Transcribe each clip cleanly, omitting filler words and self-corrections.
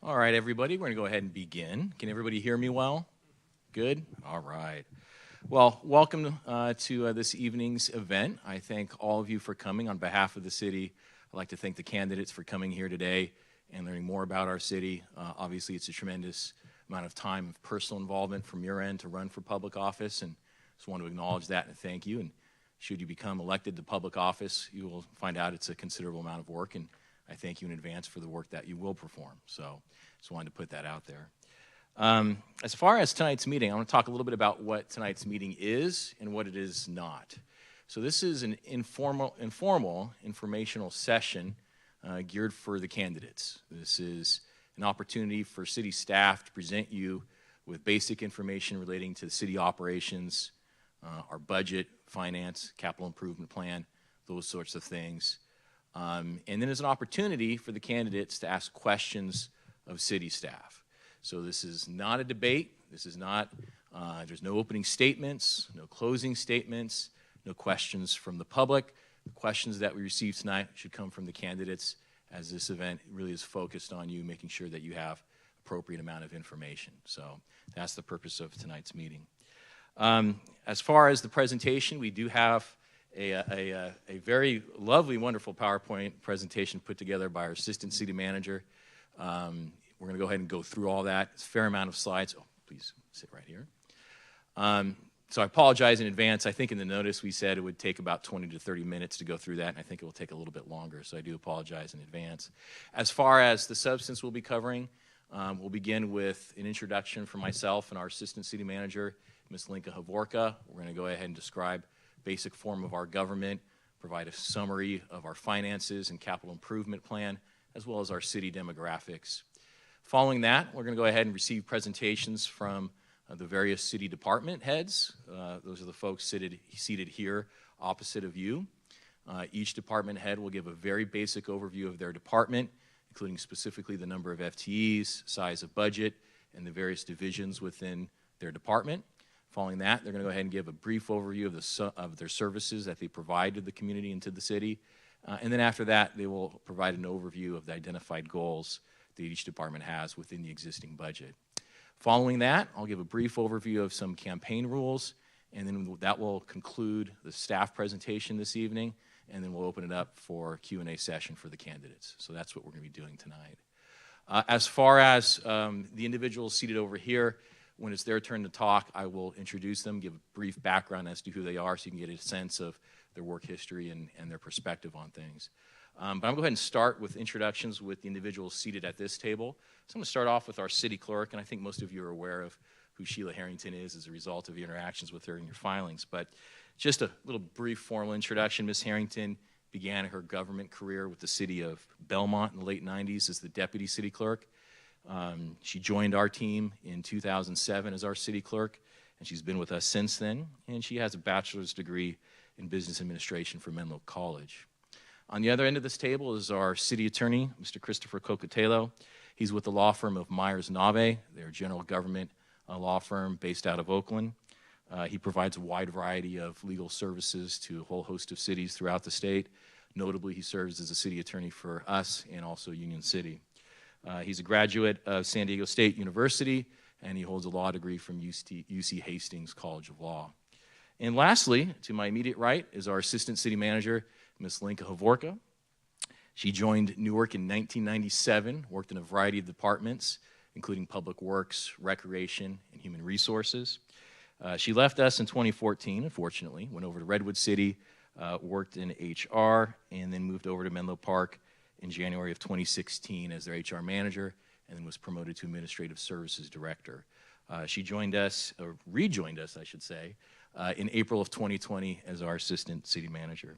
All right, everybody, we're going to go ahead and begin. Can everybody hear me well? Good? All right. Well, welcome to this evening's event. I thank all of you for coming. On behalf of the city, I'd like to thank the candidates for coming here today and learning more about our city. Obviously, it's a tremendous amount of time of personal involvement from your end to run for public office, and just want to acknowledge that and thank you. And should you become elected to public office, you will find out it's a considerable amount of work, and I thank you in advance for the work that you will perform. So just wanted to put that out there. As far as tonight's meeting, I want to talk a little bit about what tonight's meeting is and what it is not. So this is an informal informational session geared for the candidates. This is an opportunity for city staff to present you with basic information relating to the city operations, our budget, finance, capital improvement plan, those sorts of things. And then there's an opportunity for the candidates to ask questions of city staff. So this is not a debate. This is not, there's no opening statements, no closing statements, no questions from the public. The questions that we receive tonight should come from the candidates, as this event really is focused on you, making sure that you have appropriate amount of information. So that's the purpose of tonight's meeting. As far as the presentation, we do have a very lovely, wonderful PowerPoint presentation put together by our assistant city manager. We're going to go ahead and go through all that. It's a fair amount of slides. Oh, please sit right here. So I apologize in advance. I think in the notice we said it would take about 20 to 30 minutes to go through that, and I think it will take a little bit longer, so I do apologize in advance. As far as the substance we'll be covering, we'll begin with an introduction from myself and our assistant city manager, Ms. Linka Havorka. We're going to go ahead and describe basic form of our government, provide a summary of our finances and capital improvement plan, as well as our city demographics. Following that, we're going to go ahead and receive presentations from the various city department heads. Those are the folks seated here opposite of you. Each department head will give a very basic overview of their department, including specifically the number of FTEs, size of budget, and the various divisions within their department. Following that, they're going to go ahead and give a brief overview of their services that they provide to the community and to the city. And then after that, they will provide an overview of the identified goals that each department has within the existing budget. Following that, I'll give a brief overview of some campaign rules, and then that will conclude the staff presentation this evening, and then we'll open it up for a Q&A session for the candidates. So that's what we're going to be doing tonight. As far as the individuals seated over here, when it's their turn to talk, I will introduce them, give a brief background as to who they are so you can get a sense of their work history and their perspective on things. But I'm going to go ahead and start with introductions with the individuals seated at this table. So I'm going to start off with our city clerk, and I think most of you are aware of who Sheila Harrington is as a result of your interactions with her in your filings. But just a little brief formal introduction. Ms. Harrington began her government career with the city of Belmont in the late 90s as the deputy city clerk. She joined our team in 2007 as our city clerk, and she's been with us since then, and she has a bachelor's degree in business administration from Menlo College. On the other end of this table is our city attorney, Mr. Christopher Cocatello. He's with the law firm of Myers Nave. They're a general government law firm based out of Oakland. He provides a wide variety of legal services to a whole host of cities throughout the state. Notably, he serves as a city attorney for us and also Union City. He's a graduate of San Diego State University, and he holds a law degree from UC Hastings College of Law. And lastly, to my immediate right is our assistant city manager, Ms. Linka Havorka. She joined Newark in 1997, worked in a variety of departments, including public works, recreation, and human resources. She left us in 2014, unfortunately, went over to Redwood City, worked in HR, and then moved over to Menlo Park in January of 2016 as their HR manager, and then was promoted to Administrative Services Director. She joined us, or rejoined us, I should say, in April of 2020 as our Assistant City Manager.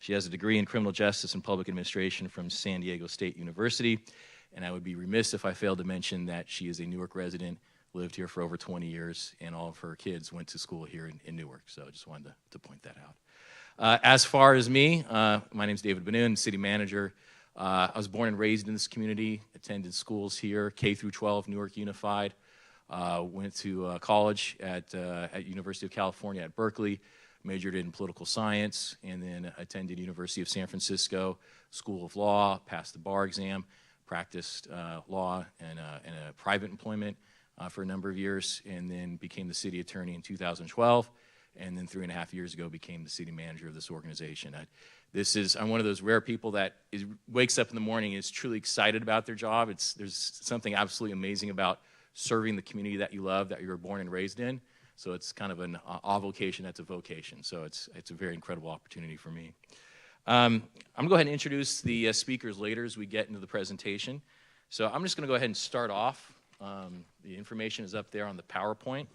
She has a degree in Criminal Justice and Public Administration from San Diego State University, and I would be remiss if I failed to mention that she is a Newark resident, lived here for over 20 years, and all of her kids went to school here in Newark, so I just wanted to point that out. As far as me, my name is David Benoon, City Manager. I was born and raised in this community, attended schools here, K through 12, Newark Unified. Went to college at University of California at Berkeley, majored in political science, and then attended University of San Francisco School of Law, passed the bar exam. practiced law and a private employment for a number of years, and then became the city attorney in 2012, and then 3.5 years ago became the city manager of this organization. I'm one of those rare people that wakes up in the morning and is truly excited about their job. There's something absolutely amazing about serving the community that you love, that you were born and raised in. So it's kind of an avocation that's a vocation. So it's a very incredible opportunity for me. I'm going to go ahead and introduce the speakers later as we get into the presentation. So I'm just going to go ahead and start off. The information is up there on the PowerPoint.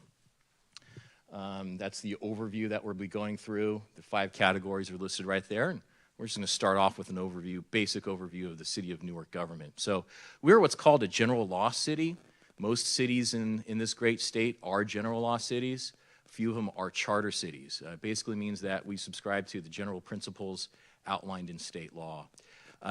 That's the overview that we'll be going through. The 5 categories are listed right there. And we're just going to start off with an overview, basic overview of the City of Newark government. So we're what's called a general law city. Most cities in this great state are general law cities. A few of them are charter cities. It basically means that we subscribe to the general principles outlined in state law.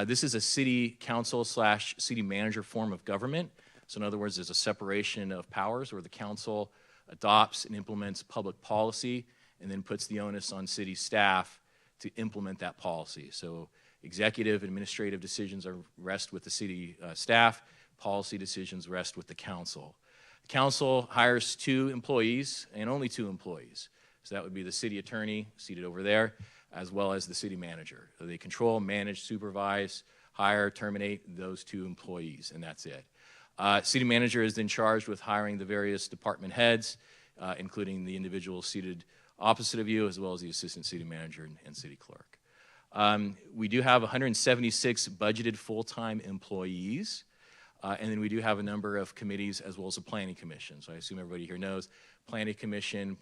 This is a city council / city manager form of government. So in other words, there's a separation of powers where the council adopts and implements public policy and then puts the onus on city staff to implement that policy. So executive and administrative decisions rest with the city staff. Policy decisions rest with the council. The council hires 2 employees and only 2 employees. So that would be the city attorney seated over there, as well as the city manager. So they control, manage, supervise, hire, terminate those 2 employees, and that's it. City manager is then charged with hiring the various department heads, including the individuals seated opposite of you, as well as the assistant city manager and city clerk. We do have 176 budgeted full-time employees. And then we do have a number of committees as well as a planning commission. So I assume everybody here knows planning commission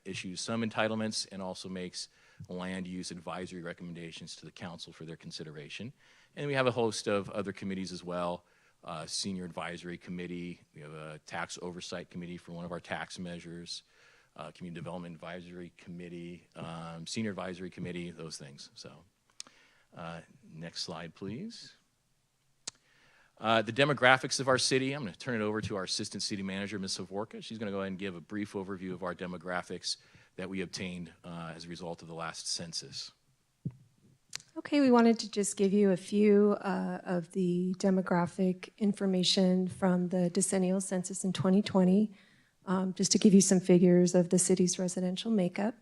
issues some entitlements and also makes land use advisory recommendations to the council for their consideration. And we have a host of other committees as well. Senior advisory committee, we have a tax oversight committee for one of our tax measures, community development advisory committee, senior advisory committee, those things. So next slide, please. The demographics of our city, I'm going to turn it over to our assistant city manager, Ms. Savorka. She's going to go ahead and give a brief overview of our demographics that we obtained as a result of the last census. Okay, we wanted to just give you a few of the demographic information from the decennial census in 2020, just to give you some figures of the city's residential makeup.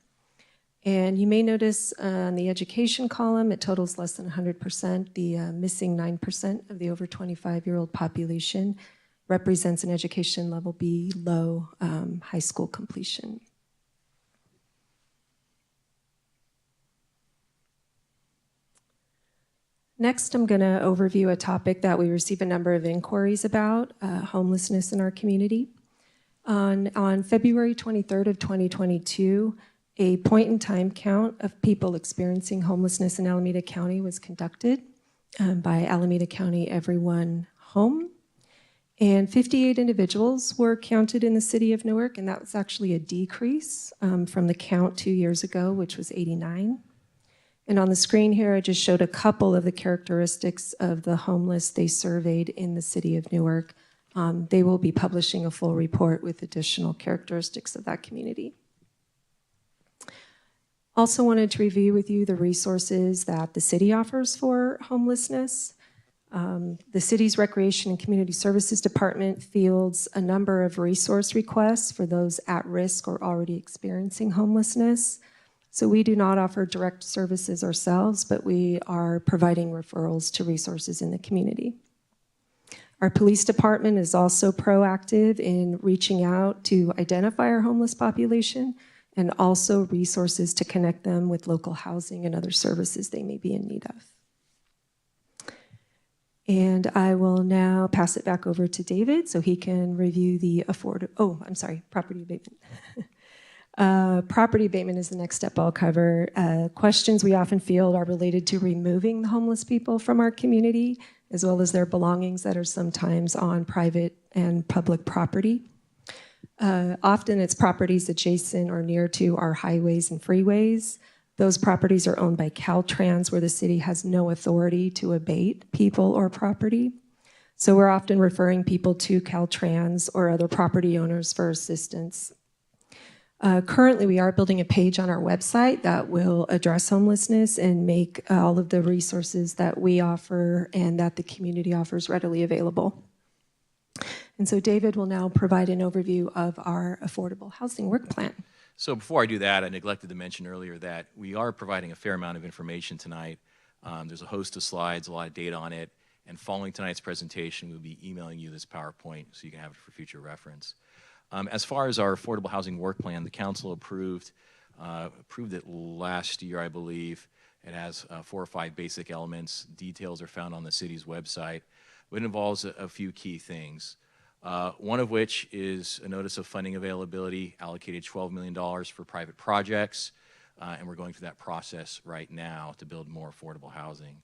And you may notice on the education column, it totals less than 100%. The missing 9% of the over 25-year-old population represents an education level below high school completion. Next, I'm going to overview a topic that we receive a number of inquiries about, homelessness in our community. On February 23rd of 2022, a point-in-time count of people experiencing homelessness in Alameda County was conducted by Alameda County Everyone Home. And 58 individuals were counted in the city of Newark, and that was actually a decrease from the count 2 years ago, which was 89. And on the screen here, I just showed a couple of the characteristics of the homeless they surveyed in the city of Newark. They will be publishing a full report with additional characteristics of that community. Also wanted to review with you the resources that the city offers for homelessness. The city's Recreation and Community Services Department fields a number of resource requests for those at risk or already experiencing homelessness. So we do not offer direct services ourselves, but we are providing referrals to resources in the community. Our police department is also proactive in reaching out to identify our homeless population and also resources to connect them with local housing and other services they may be in need of. And I will now pass it back over to David so he can review the property abatement. Property abatement is the next step I'll cover. Questions we often field are related to removing the homeless people from our community, as well as their belongings that are sometimes on private and public property. Often it's properties adjacent or near to our highways and freeways. Those properties are owned by Caltrans, where the city has no authority to abate people or property. So we're often referring people to Caltrans or other property owners for assistance. Currently, we are building a page on our website that will address homelessness and make all of the resources that we offer and that the community offers readily available. And so David will now provide an overview of our affordable housing work plan. So before I do that, I neglected to mention earlier that we are providing a fair amount of information tonight. There's a host of slides, a lot of data on it, and following tonight's presentation, we'll be emailing you this PowerPoint so you can have it for future reference. As far as our affordable housing work plan, the council approved it last year, I believe. It has 4 or 5 basic elements. Details are found on the city's website. But it involves a few key things. One of which is a notice of funding availability, allocated $12 million for private projects, and we're going through that process right now to build more affordable housing.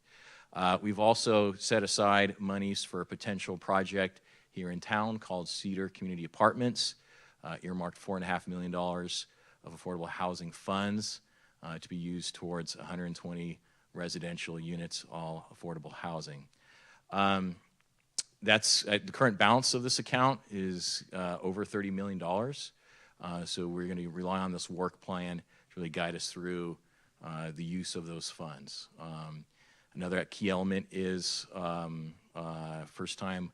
We've also set aside monies for a potential project here in town called Cedar Community Apartments, earmarked $4.5 million of affordable housing funds to be used towards 120 residential units, all affordable housing. That's the current balance of this account is over $30 million. So we're going to rely on this work plan to really guide us through the use of those funds. Another key element is first-time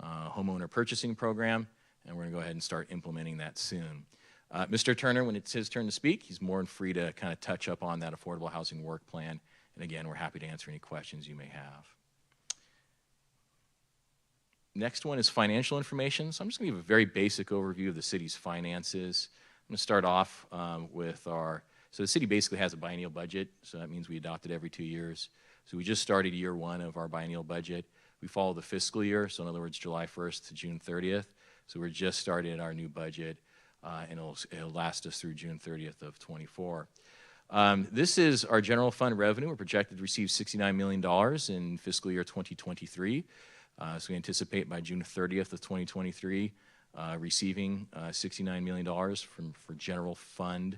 homeowner purchasing program, and we're going to go ahead and start implementing that soon. Mr. Turner, when it's his turn to speak, he's more than free to kind of touch up on that affordable housing work plan. And again, we're happy to answer any questions you may have. Next one is financial information. So I'm just going to give a very basic overview of the city's finances. I'm going to start off with so the city basically has a biennial budget, so that means we adopt it every 2 years. So we just started year 1 of our biennial budget. We follow the fiscal year, so in other words, July 1st to June 30th. So we're just starting our new budget, and it'll last us through June 30th of 24. This is our general fund revenue. We're projected to receive $69 million in fiscal year 2023. So we anticipate by June 30th of 2023 receiving $69 million for general fund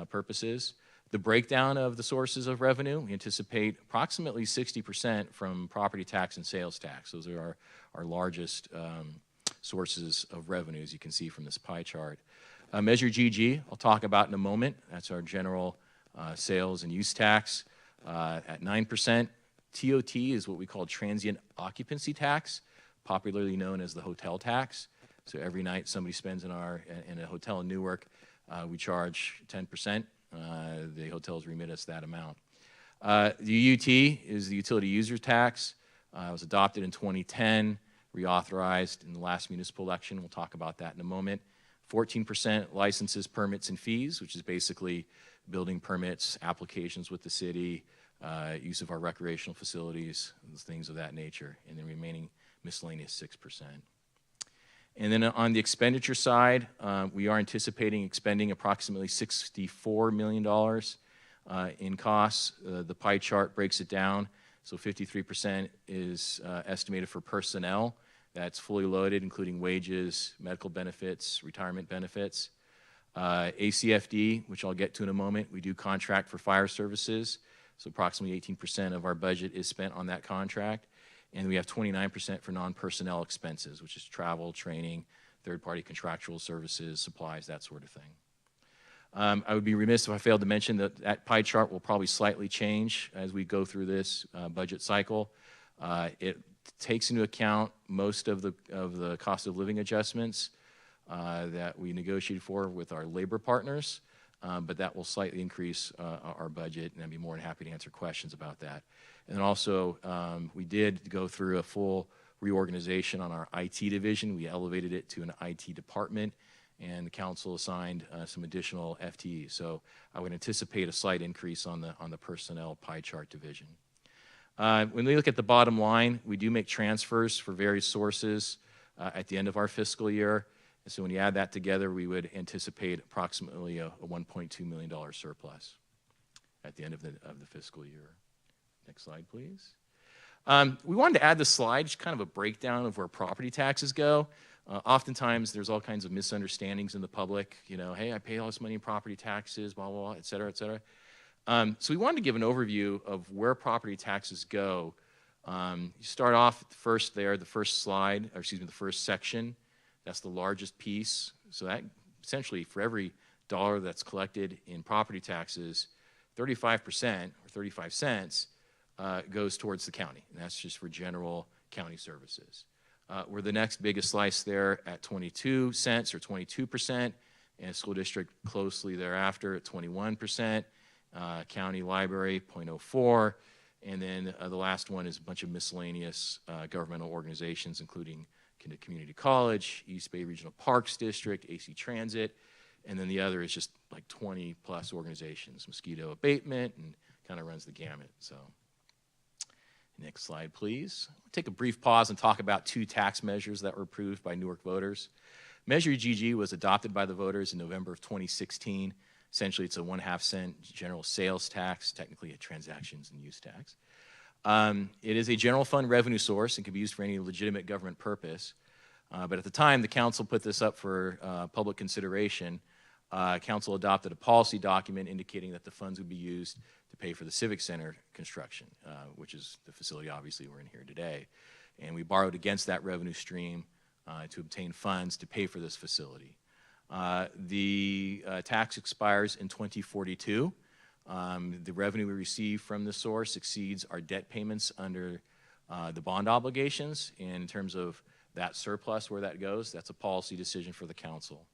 purposes. The breakdown of the sources of revenue, we anticipate approximately 60% from property tax and sales tax. Those are our largest sources of revenue, as you can see from this pie chart. Measure GG, I'll talk about in a moment. That's our general sales and use tax at 9%. TOT is what we call transient occupancy tax, popularly known as the hotel tax. So every night somebody spends in a hotel in Newark, we charge 10%. The hotels remit us that amount. The UT is the utility user tax. It was adopted in 2010, reauthorized in the last municipal election. We'll talk about that in a moment. 14% licenses, permits, and fees, which is basically building permits, applications with the city, use of our recreational facilities, things of that nature, and the remaining miscellaneous 6%. And then on the expenditure side, we are anticipating expending approximately $64 million in costs. The pie chart breaks it down. So 53% is estimated for personnel. That's fully loaded, including wages, medical benefits, retirement benefits. ACFD, which I'll get to in a moment, we do contract for fire services. So approximately 18% of our budget is spent on that contract. And we have 29% for non-personnel expenses, which is travel, training, third-party contractual services, supplies, that sort of thing. I would be remiss if I failed to mention that that pie chart will probably slightly change as we go through this budget cycle. It takes into account most of the cost of living adjustments that we negotiated for with our labor partners, but that will slightly increase our budget, and I'd be more than happy to answer questions about that. And then also, we did go through a full reorganization on our IT division. We elevated it to an IT department, and the council assigned some additional FTEs. So I would anticipate a slight increase on the personnel pie chart division. When we look at the bottom line, we do make transfers for various sources at the end of our fiscal year. And so when you add that together, we would anticipate approximately a $1.2 million surplus at the end of the fiscal year. Next slide, please. We wanted to add this slide, just kind of a breakdown of where property taxes go. Oftentimes, there's all kinds of misunderstandings in the public. You know, hey, I pay all this money in property taxes, blah, blah, blah, et cetera, et cetera. So we wanted to give an overview of where property taxes go. You start off first there, the first slide, or excuse me, the first section. That's the largest piece. So that essentially, for every dollar that's collected in property taxes, 35% or 35 cents goes towards the county, and that's just for general county services. We're the next biggest slice there at 22 cents or 22%, and school district closely thereafter at 21%, county library 0.04, and then the last one is a bunch of miscellaneous governmental organizations, including Community College, East Bay Regional Parks District, AC Transit, and then the other is just like 20 plus organizations, mosquito abatement, and kind of runs the gamut. So next slide, please. I'll take a brief pause and talk about two tax measures that were approved by Newark voters. Measure GG was adopted by the voters in November of 2016. Essentially, it's a 1/2 cent general sales tax, technically a transactions and use tax. It is a general fund revenue source and can be used for any legitimate government purpose. But at the time the council put this up for public consideration, council adopted a policy document indicating that the funds would be used to pay for the Civic Center construction, which is the facility obviously we're in here today. And we borrowed against that revenue stream to obtain funds to pay for this facility. The tax expires in 2042. The revenue we receive from this source exceeds our debt payments under the bond obligations. And in terms of that surplus, where that goes, that's a policy decision for the council.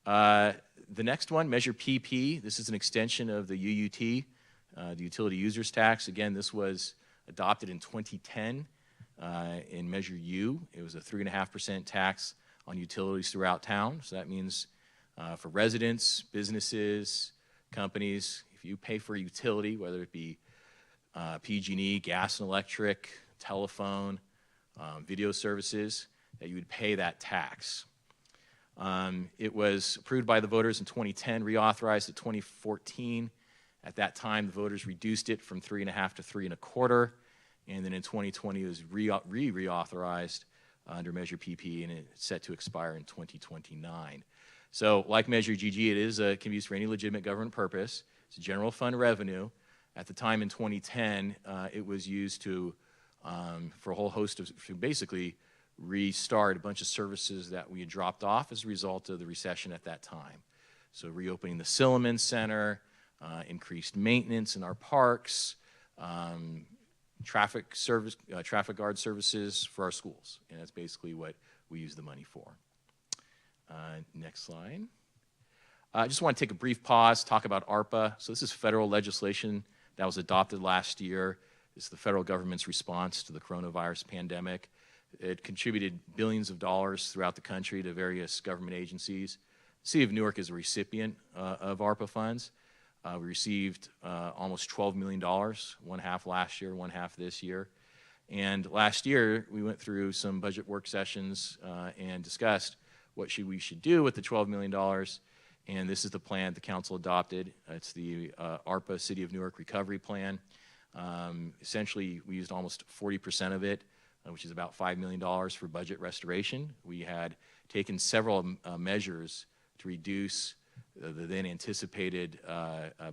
The next one, Measure PP, this is an extension of the UUT, the Utility Users Tax. Again, this was adopted in 2010 in Measure U. It was a 3.5% tax on utilities throughout town. So that means for residents, businesses, companies, if you pay for a utility, whether it be PG&E, gas and electric, telephone, video services, that you would pay that tax. It was approved by the voters in 2010, reauthorized in 2014. At that time, the voters reduced it from 3.5 to 3.25, and then in 2020 it was reauthorized under Measure PP, and it's set to expire in 2029. So, like Measure GG, it can be used for any legitimate government purpose. It's general fund revenue. At the time in 2010, it was used to for a whole host of, to basically restart a bunch of services that we had dropped off as a result of the recession at that time. So reopening the Silliman Center, increased maintenance in our parks, traffic guard services for our schools, and that's basically what we use the money for. Next slide. I just want to take a brief pause, talk about ARPA. So this is federal legislation that was adopted last year. It's the federal government's response to the coronavirus pandemic. It contributed billions of dollars throughout the country to various government agencies. The City of Newark is a recipient of ARPA funds. We received almost $12 million, 1/2 last year, 1/2 this year. And last year, we went through some budget work sessions and discussed what we should do with the $12 million. And this is the plan the council adopted. It's the ARPA City of Newark Recovery Plan. Essentially, we used almost 40% of it, which is about $5 million for budget restoration. We had taken several measures to reduce the then anticipated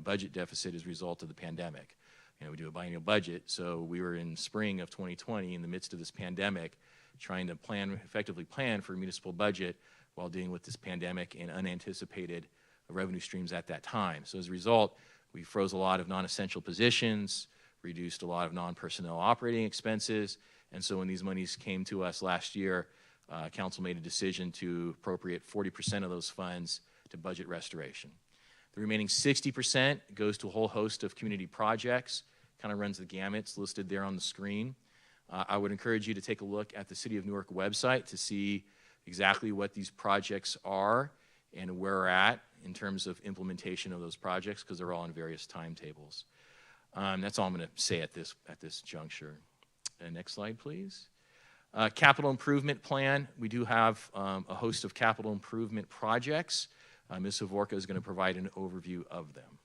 budget deficit as a result of the pandemic. You know, we do a biennial budget, so we were in spring of 2020 in the midst of this pandemic trying to effectively plan for a municipal budget while dealing with this pandemic and unanticipated revenue streams at that time. So as a result, we froze a lot of non-essential positions, reduced a lot of non-personnel operating expenses, and so when these monies came to us last year, council made a decision to appropriate 40% of those funds to budget restoration. The remaining 60% goes to a whole host of community projects, kind of runs the gamut. It's listed there on the screen. I would encourage you to take a look at the City of Newark website to see exactly what these projects are and where we're at in terms of implementation of those projects, because they're all in various timetables. That's all I'm going to say at this juncture. Next slide, please. Capital improvement plan. We do have a host of capital improvement projects. Ms. Havorka is going to provide an overview of them.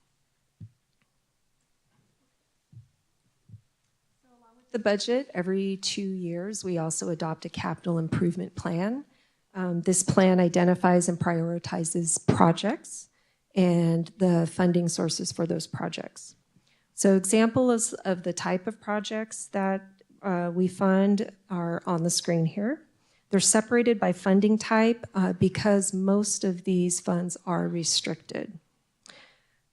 So along with the budget, every 2 years, we also adopt a capital improvement plan. This plan identifies and prioritizes projects and the funding sources for those projects. So examples of the type of projects that we fund are on the screen here. They're separated by funding type because most of these funds are restricted.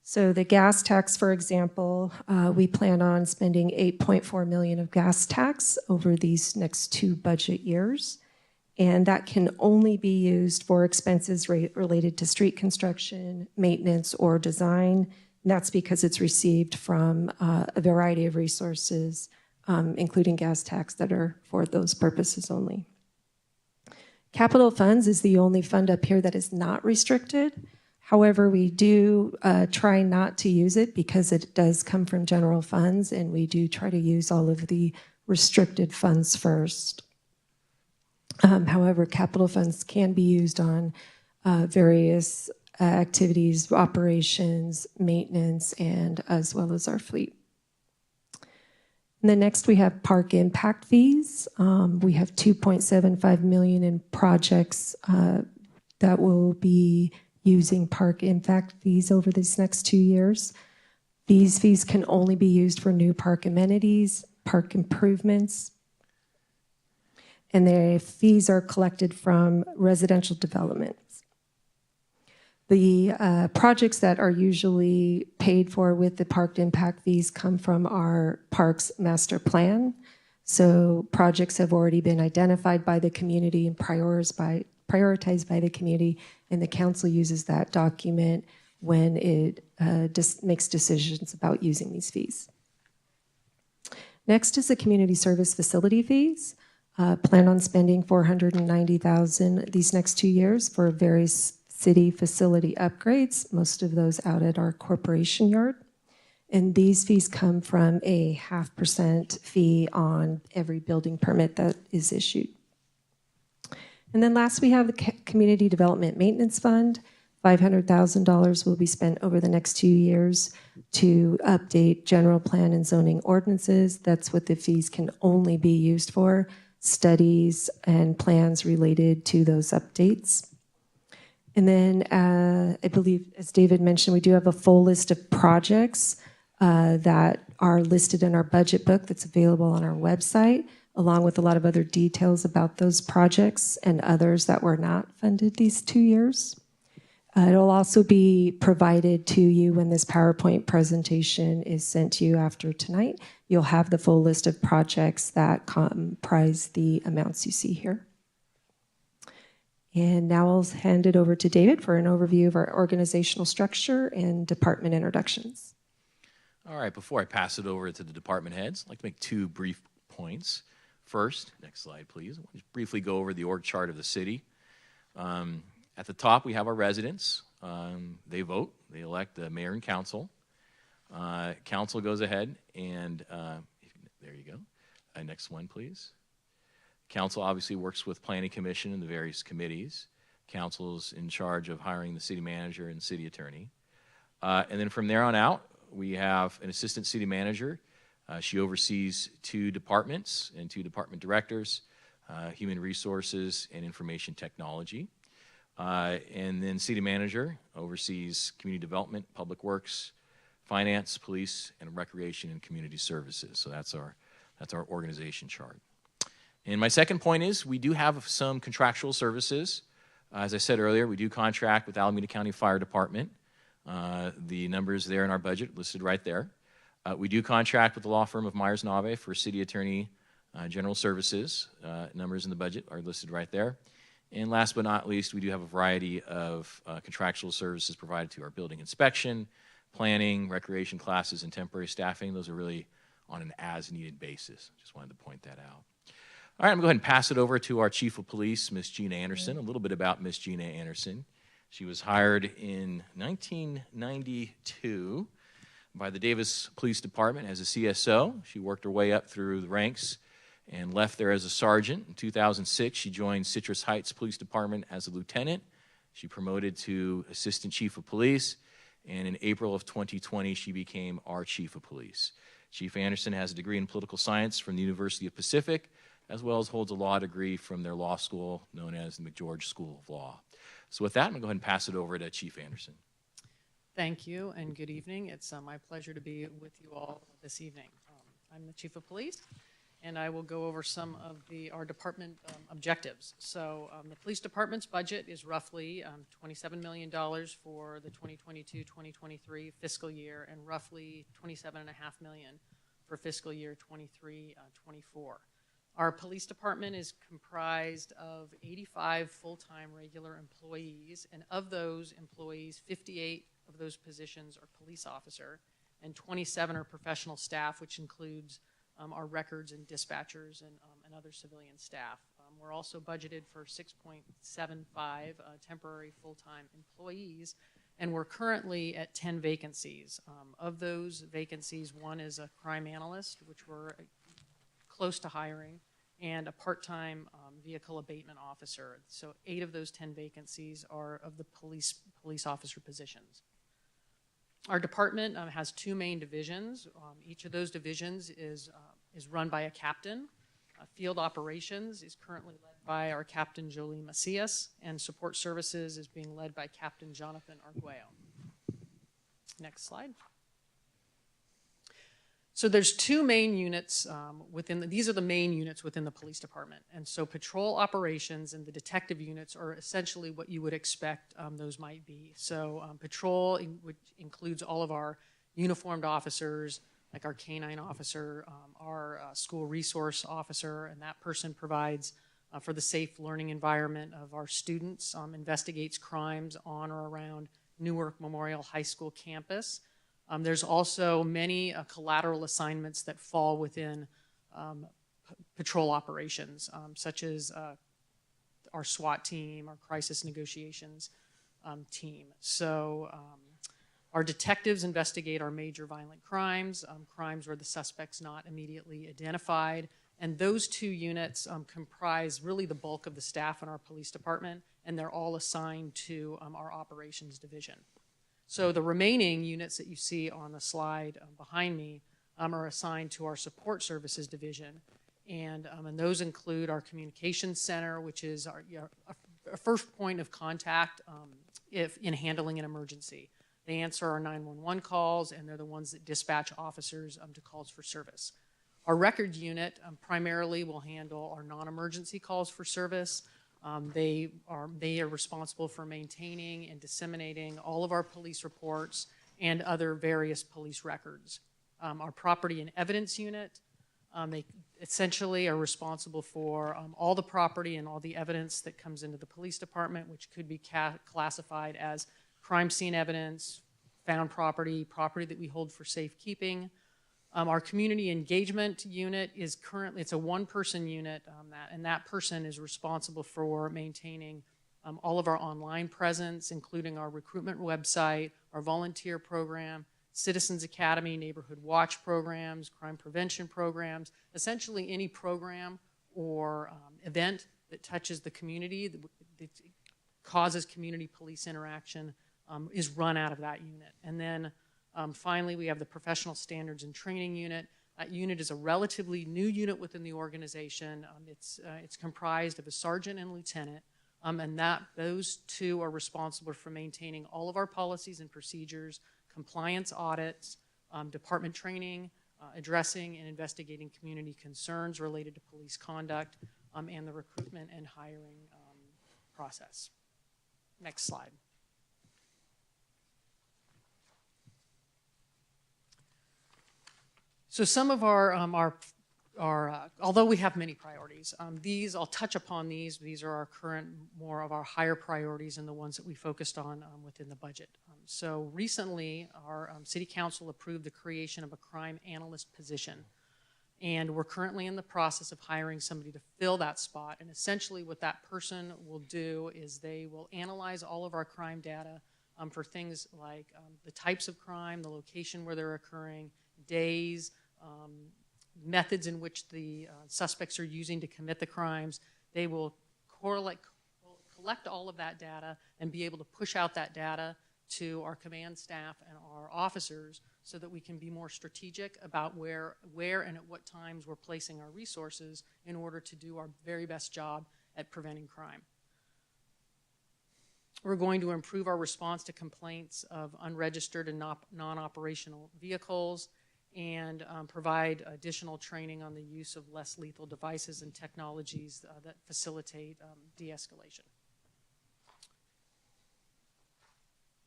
So the gas tax, for example, we plan on spending $8.4 million of gas tax over these next 2 budget years. And that can only be used for expenses related to street construction, maintenance, or design. And that's because it's received from a variety of resources, including gas tax, that are for those purposes only. Capital funds is the only fund up here that is not restricted. However, we do try not to use it because it does come from general funds, and we do try to use all of the restricted funds first. However, capital funds can be used on various activities, operations, maintenance, and as well as our fleet. And then next we have park impact fees. We have $2.75 million in projects that will be using park impact fees over these next 2 years. These fees can only be used for new park amenities, park improvements, and the fees are collected from residential developments. The projects that are usually paid for with the park impact fees come from our parks master plan. So projects have already been identified by the community and prioritized by the community, and the council uses that document when it makes decisions about using these fees. Next is the community service facility fees. Plan on spending $490,000 these next 2 years for various city facility upgrades, most of those out at our corporation yard. And these fees come from a 0.5% fee on every building permit that is issued. And then last we have the Community Development Maintenance Fund. $500,000 will be spent over the next 2 years to update general plan and zoning ordinances. That's what the fees can only be used for, studies and plans related to those updates. And then I believe, as David mentioned, we do have a full list of projects that are listed in our budget book that's available on our website, along with a lot of other details about those projects and others that were not funded these 2 years. It'll also be provided to you when this PowerPoint presentation is sent to you after tonight. You'll have the full list of projects that comprise the amounts you see here. And now I'll hand it over to David for an overview of our organizational structure and department introductions. All right, before I pass it over to the department heads, I'd like to make 2 brief points. First, next slide, please. I'll just briefly go over the org chart of the city. At the top, we have our residents. They vote. They elect the mayor and council. Council goes ahead and, there you go. Next one, please. Council obviously works with Planning Commission and the various committees. Council's in charge of hiring the city manager and city attorney. And then from there on out, we have an assistant city manager. She oversees 2 departments and 2 department directors, human resources and information technology. And then city manager oversees community development, public works, finance, police, and recreation and community services. So that's our organization chart. And my second point is we do have some contractual services. As I said earlier, we do contract with Alameda County Fire Department. The numbers there in our budget listed right there. We do contract with the law firm of Myers Nave for city attorney general services. Numbers in the budget are listed right there. And last but not least, we do have a variety of contractual services provided to our building inspection, planning, recreation classes, and temporary staffing. Those are really on an as-needed basis. Just wanted to point that out. All right, I'm going to go ahead and pass it over to our Chief of Police, Ms. Gina Anderson. A little bit about Ms. Gina Anderson. She was hired in 1992 by the Davis Police Department as a CSO. She worked her way up through the ranks and left there as a sergeant. In 2006, she joined Citrus Heights Police Department as a lieutenant. She promoted to assistant chief of police, and in April of 2020, she became our chief of police. Chief Anderson has a degree in political science from the University of Pacific, as well as holds a law degree from their law school known as the McGeorge School of Law. So with that, I'm going to go ahead and pass it over to Chief Anderson. Thank you and good evening. It's my pleasure to be with you all this evening. I'm the Chief of Police, and I will go over some of our department objectives. So the police department's budget is roughly $27 million for the 2022-2023 fiscal year, and roughly $27.5 million for fiscal year 23-24. Our police department is comprised of 85 full-time regular employees, and of those employees, 58 of those positions are police officer, and 27 are professional staff, which includes our records and dispatchers and other civilian staff. We're also budgeted for 6.75 temporary full-time employees, and we're currently at 10 vacancies. Of those vacancies, one is a crime analyst, which we're close to hiring, and a part-time vehicle abatement officer. So 8 of those 10 vacancies are of the police officer positions. Our department has 2 main divisions. Each of those divisions is run by a captain. Field operations is currently led by our Captain Jolie Macias, and support services is being led by Captain Jonathan Arguello. Next slide. So there's 2 main units these are the main units within the police department. And so patrol operations and the detective units are essentially what you would expect those might be. So patrol, which includes all of our uniformed officers, like our canine officer, our school resource officer, and that person provides for the safe learning environment of our students, investigates crimes on or around Newark Memorial High School campus. There's also many collateral assignments that fall within patrol operations, such as our SWAT team, our crisis negotiations team. So our detectives investigate our major violent crimes, crimes where the suspect's not immediately identified, and those 2 units comprise really the bulk of the staff in our police department, and they're all assigned to our operations division. So the remaining units that you see on the slide behind me are assigned to our support services division, and those include our communications center, which is our first point of contact in handling an emergency. They answer our 911 calls, and they're the ones that dispatch officers to calls for service. Our records unit primarily will handle our non-emergency calls for service. They are responsible for maintaining and disseminating all of our police reports and other various police records. Our property and evidence unit, they essentially are responsible for all the property and all the evidence that comes into the police department, which could be classified as crime scene evidence, found property, property that we hold for safekeeping. Our community engagement unit is currently, it's a 1-person unit, and that person is responsible for maintaining all of our online presence, including our recruitment website, our volunteer program, Citizens Academy, Neighborhood Watch programs, crime prevention programs, essentially any program or event that touches the community, that causes community police interaction, is run out of that unit. And then finally, we have the professional standards and training unit. That unit is a relatively new unit within the organization. It's comprised of a sergeant and lieutenant, and those 2 are responsible for maintaining all of our policies and procedures, compliance audits, department training, addressing and investigating community concerns related to police conduct, and the recruitment and hiring process. Next slide. So some of our although we have many priorities, I'll touch upon these. These are our current, more of our higher priorities and the ones that we focused on within the budget. So recently, our City Council approved the creation of a crime analyst position. And we're currently in the process of hiring somebody to fill that spot. And essentially what that person will do is they will analyze all of our crime data for things like the types of crime, the location where they're occurring, days, methods in which the suspects are using to commit the crimes. They will collect all of that data and be able to push out that data to our command staff and our officers so that we can be more strategic about where and at what times we're placing our resources in order to do our very best job at preventing crime. We're going to improve our response to complaints of unregistered and non-operational vehicles. and provide additional training on the use of less lethal devices and technologies that facilitate de-escalation.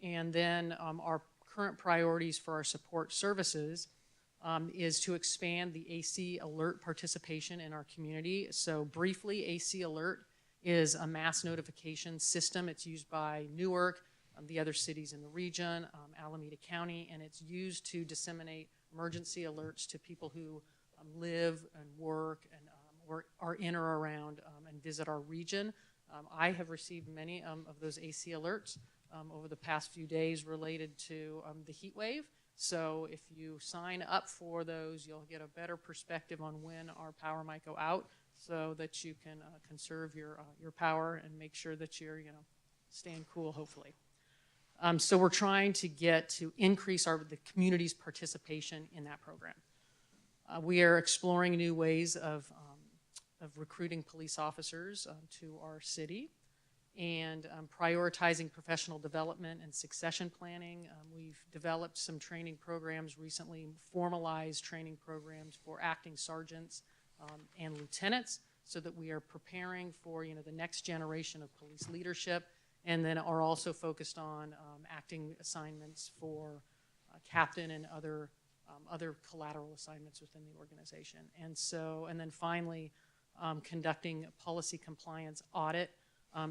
And then our current priorities for our support services is to expand the AC Alert participation in our community. So briefly, AC Alert is a mass notification system. It's used by Newark, the other cities in the region, Alameda County, and it's used to disseminate emergency alerts to people who live and work and or are in or around and visit our region. I have received many of those AC alerts over the past few days related to the heat wave. So if you sign up for those, you'll get a better perspective on when our power might go out, so that you can conserve your power and make sure that you're staying cool, hopefully. So we're trying to get to increase the community's participation in that program. We are exploring new ways of recruiting police officers to our city, and prioritizing professional development and succession planning. We've developed some training programs recently, formalized training programs for acting sergeants and lieutenants, so that we are preparing for the next generation of police leadership, and then are also focused on acting assignments for captain and other collateral assignments within the organization. And then finally, conducting a policy compliance audit.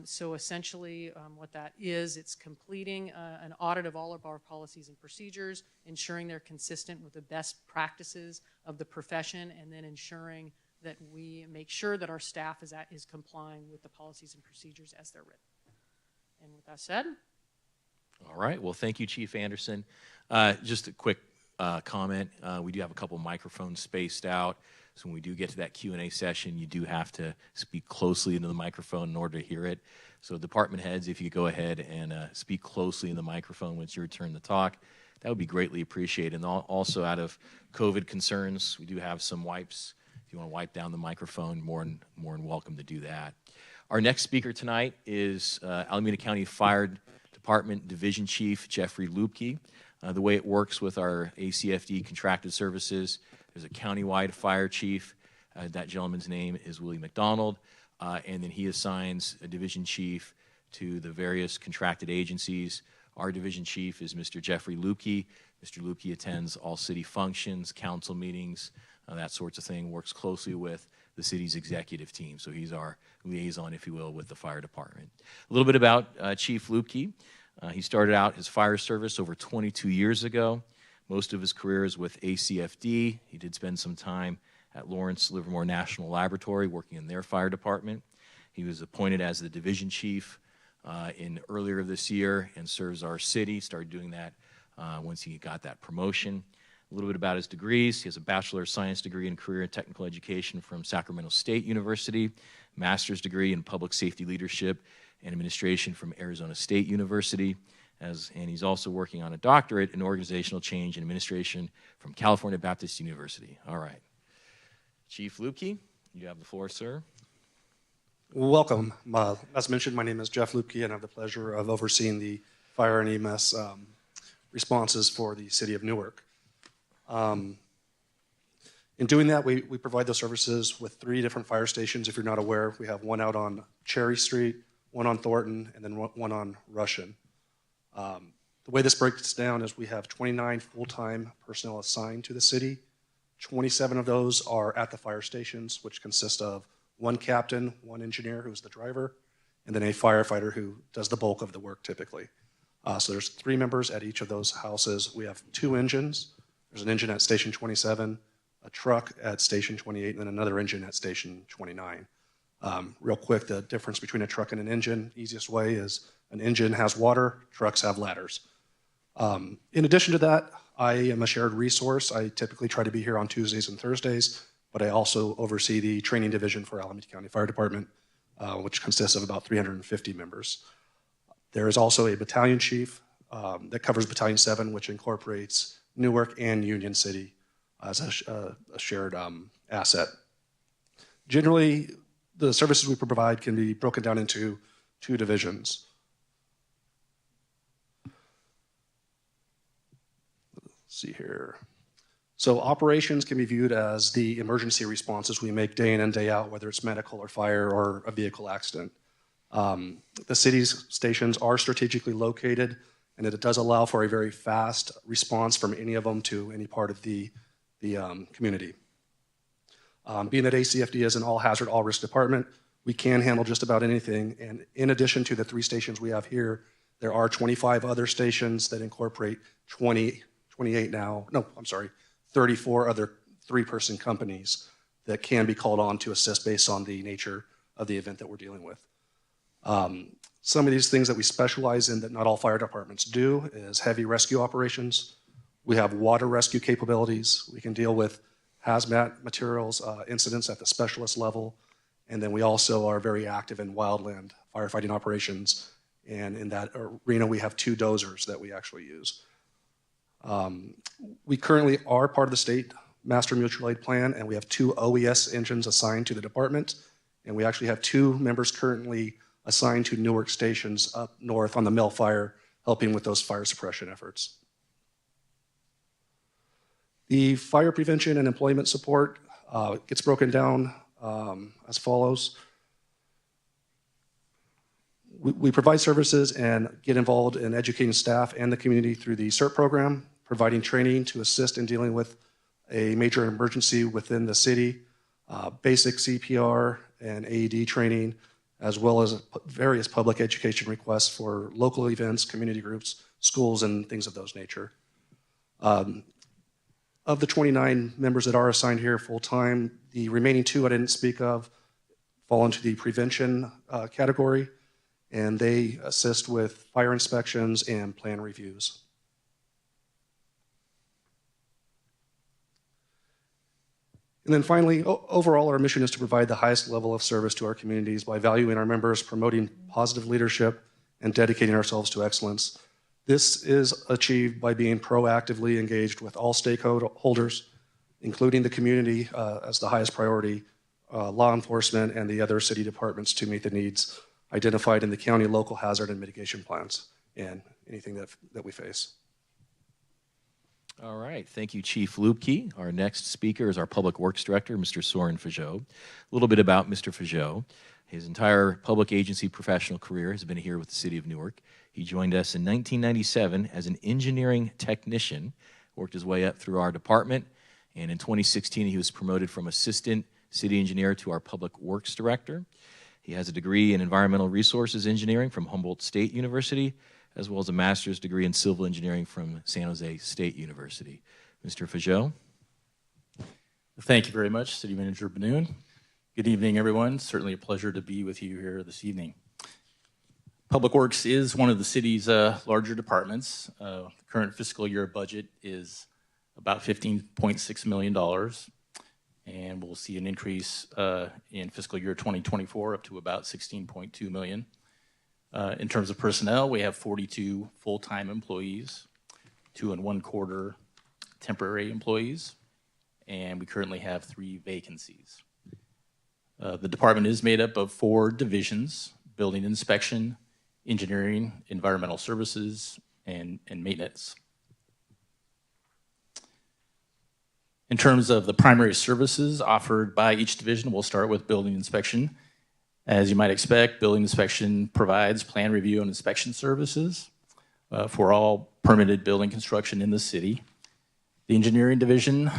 So essentially what that is, it's completing an audit of all of our policies and procedures, ensuring they're consistent with the best practices of the profession, and then ensuring that we make sure that our staff is complying with the policies and procedures as they're written. And with that said. All right. Well, thank you, Chief Anderson. Just a quick comment. We do have a couple microphones spaced out. So when we do get to that Q&A session, you do have to speak closely into the microphone in order to hear it. So department heads, if you go ahead and speak closely in the microphone when it's your turn to talk, that would be greatly appreciated. And also, out of COVID concerns, we do have some wipes. If you want to wipe down the microphone, more than welcome to do that. Our next speaker tonight is Alameda County Fire Department Division Chief Jeffrey Lupke. The way it works with our ACFD contracted services, there's a countywide fire chief. That gentleman's name is Willie McDonald, and then he assigns a division chief to the various contracted agencies. Our division chief is Mr. Jeffrey Lupke. Mr. Lupke attends all city functions, council meetings, that sorts of thing, works closely with the city's executive team. So he's our liaison, if you will, with the fire department. A little bit about Chief Lupke. He started out his fire service over 22 years ago. Most of his career is with ACFD. He did spend some time at Lawrence Livermore National Laboratory working in their fire department. He was appointed as the division chief earlier this year and serves our city. Started doing that once he got that promotion. A little bit about his degrees. He has a Bachelor of Science degree in Career and Technical Education from Sacramento State University, master's degree in Public Safety Leadership and Administration from Arizona State University, and he's also working on a doctorate in Organizational Change and Administration from California Baptist University. All right. Chief Lupke, you have the floor, sir. Welcome. As mentioned, my name is Jeff Lupke, and I have the pleasure of overseeing the fire and EMS responses for the City of Newark. In doing that, we provide those services with 3 different fire stations. If you're not aware, we have one out on Cherry Street, one on Thornton, and then one on Russian. The way this breaks down is we have 29 full-time personnel assigned to the city. 27 of those are at the fire stations, which consist of 1 captain, 1 engineer, who's the driver, and then a firefighter who does the bulk of the work typically. So there's 3 members at each of those houses. We have 2 engines. There's an engine at Station 27, a truck at Station 28, and then another engine at Station 29. Real quick, the difference between a truck and an engine, easiest way is an engine has water, trucks have ladders. In addition to that, I am a shared resource. I typically try to be here on Tuesdays and Thursdays, but I also oversee the training division for Alameda County Fire Department, which consists of about 350 members. There is also a battalion chief that covers Battalion 7, which incorporates Newark and Union City as a shared asset. Generally, the services we provide can be broken down into 2 divisions. Let's see here. So operations can be viewed as the emergency responses we make day in and day out, whether it's medical or fire or a vehicle accident. The city's stations are strategically located, and it does allow for a very fast response from any of them to any part of the community. Being that ACFD is an all-hazard, all-risk department, we can handle just about anything. And in addition to the 3 stations we have here, there are 25 other stations that incorporate 34 other 3-person companies that can be called on to assist based on the nature of the event that we're dealing with. Some of these things that we specialize in that not all fire departments do is heavy rescue operations. We have water rescue capabilities. We can deal with hazmat materials, incidents at the specialist level. And then we also are very active in wildland firefighting operations. And in that arena, we have 2 dozers that we actually use. We currently are part of the state master mutual aid plan, and we have 2 OES engines assigned to the department. And we actually have 2 members currently assigned to Newark stations up north on the Mill Fire, helping with those fire suppression efforts. The fire prevention and employment support gets broken down as follows. We provide services and get involved in educating staff and the community through the CERT program, providing training to assist in dealing with a major emergency within the city, basic CPR and AED training, as well as various public education requests for local events, community groups, schools, and things of those nature. Of the 29 members that are assigned here full-time, the remaining 2 I didn't speak of fall into the prevention category, and they assist with fire inspections and plan reviews. And then finally, overall, our mission is to provide the highest level of service to our communities by valuing our members, promoting positive leadership, and dedicating ourselves to excellence. This is achieved by being proactively engaged with all stakeholders, including the community as the highest priority, law enforcement, and the other city departments to meet the needs identified in the county local hazard and mitigation plans and anything that we face. All right, thank you, Chief Lupke. Our next speaker is our Public Works Director, Mr. Soren Fajot. A little bit about Mr. Fajot. His entire public agency professional career has been here with the City of Newark. He joined us in 1997 as an engineering technician, worked his way up through our department, and in 2016 he was promoted from assistant city engineer to our Public Works Director. He has a degree in environmental resources engineering from Humboldt State University, as well as a master's degree in civil engineering from San Jose State University. Mr. Fajot. Thank you very much, City Manager Benoon. Good evening, everyone. Certainly a pleasure to be with you here this evening. Public Works is one of the city's larger departments. The current fiscal year budget is about $15.6 million, and we'll see an increase in fiscal year 2024 up to about $16.2 million. In terms of personnel, we have 42 full-time employees, 2 1/4 temporary employees, and we currently have 3 vacancies. The department is made up of 4 divisions: building inspection, engineering, environmental services, and maintenance. In terms of the primary services offered by each division, we'll start with building inspection. As you might expect, building inspection provides plan review and inspection services for all permitted building construction in the city. The engineering division,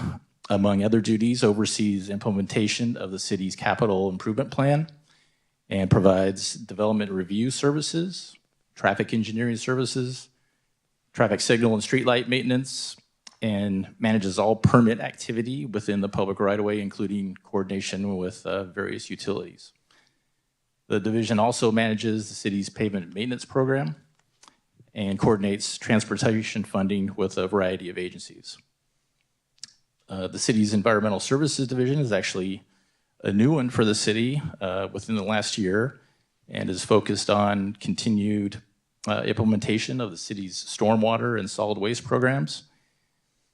among other duties, oversees implementation of the city's capital improvement plan and provides development review services, traffic engineering services, traffic signal and streetlight maintenance, and manages all permit activity within the public right-of-way, including coordination with various utilities. The division also manages the city's pavement maintenance program and coordinates transportation funding with a variety of agencies. The city's environmental services division is actually a new one for the city within the last year and is focused on continued implementation of the city's stormwater and solid waste programs.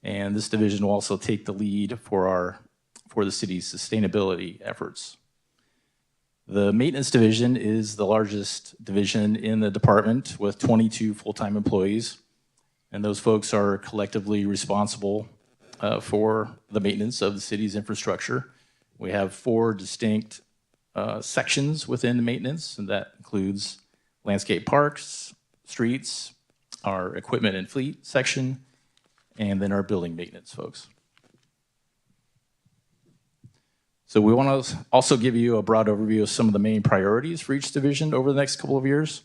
And this division will also take the lead for the city's sustainability efforts. The maintenance division is the largest division in the department with 22 full-time employees, and those folks are collectively responsible for the maintenance of the city's infrastructure. We have 4 distinct sections within the maintenance, and that includes landscape parks, streets, our equipment and fleet section, and then our building maintenance folks. So we want to also give you a broad overview of some of the main priorities for each division over the next couple of years.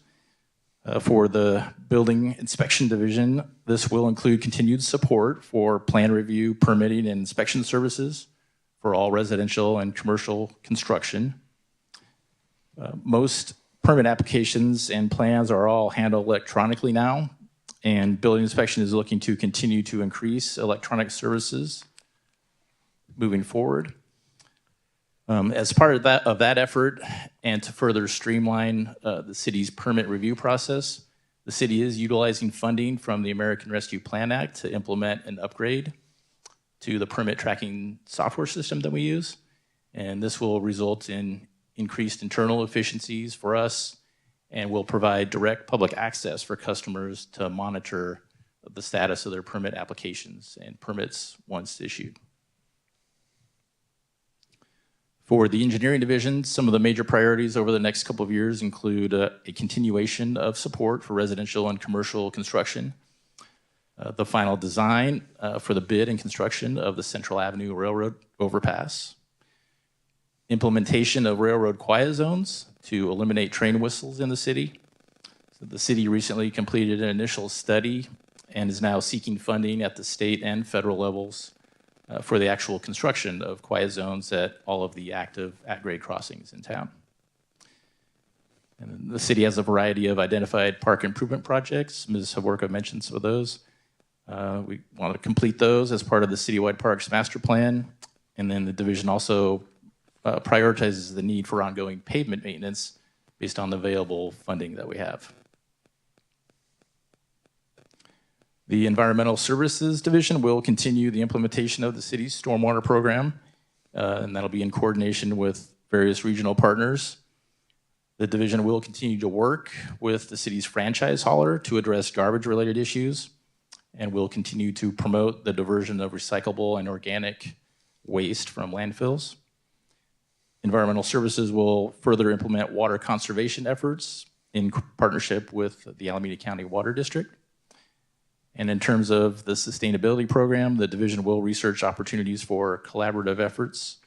For the building inspection division, this will include continued support for plan review, permitting, and inspection services for all residential and commercial construction. Most permit applications and plans are all handled electronically now, and building inspection is looking to continue to increase electronic services moving forward. As part of that effort, and to further streamline the city's permit review process, the city is utilizing funding from the American Rescue Plan Act to implement an upgrade to the permit tracking software system that we use. And this will result in increased internal efficiencies for us and will provide direct public access for customers to monitor the status of their permit applications and permits once issued. For the engineering division, some of the major priorities over the next couple of years include a continuation of support for residential and commercial construction, the final design for the bid and construction of the Central Avenue Railroad overpass, implementation of railroad quiet zones to eliminate train whistles in the city. So the city recently completed an initial study and is now seeking funding at the state and federal levels for the actual construction of quiet zones at all of the active at-grade crossings in town. And the city has a variety of identified park improvement projects. Ms. Haworka mentioned some of those. We want to complete those as part of the citywide parks master plan. And then the division also prioritizes the need for ongoing pavement maintenance based on the available funding that we have. The Environmental Services Division will continue the implementation of the city's stormwater program, and that'll be in coordination with various regional partners. The division will continue to work with the city's franchise hauler to address garbage-related issues, and will continue to promote the diversion of recyclable and organic waste from landfills. Environmental Services will further implement water conservation efforts in partnership with the Alameda County Water District. And in terms of the sustainability program, the division will research opportunities for collaborative efforts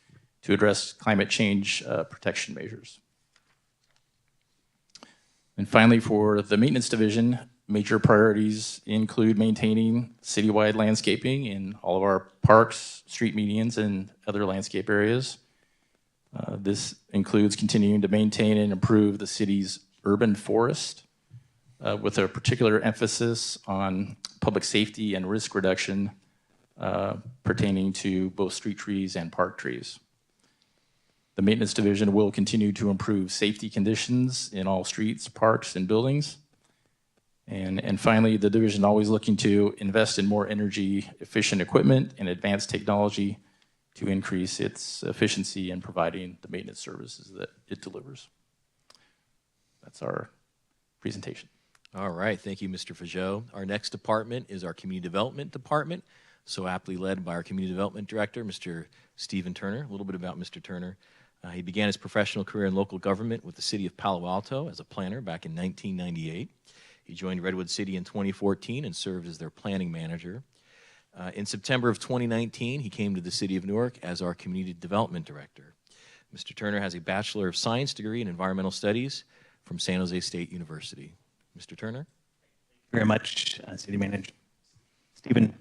to address climate change protection measures. And finally, for the maintenance division, major priorities include maintaining citywide landscaping in all of our parks, street medians, and other landscape areas. This includes continuing to maintain and improve the city's urban forest, with a particular emphasis on public safety and risk reduction pertaining to both street trees and park trees. The maintenance division will continue to improve safety conditions in all streets, parks, and buildings. And finally, the division always looking to invest in more energy efficient equipment and advanced technology to increase its efficiency in providing the maintenance services that it delivers. That's our presentation. All right, thank you, Mr. Fajot. Our next department is our Community Development Department, so aptly led by our Community Development Director, Mr. Stephen Turner. A little bit about Mr. Turner. He began his professional career in local government with the City of Palo Alto as a planner back in 1998. He joined Redwood City in 2014 and served as their planning manager. In September of 2019, he came to the City of Newark as our Community Development Director. Mr. Turner has a Bachelor of Science degree in Environmental Studies from San Jose State University. Mr. Turner? Thank you very much, City Manager. Stephen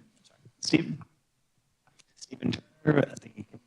Turner, I think he can.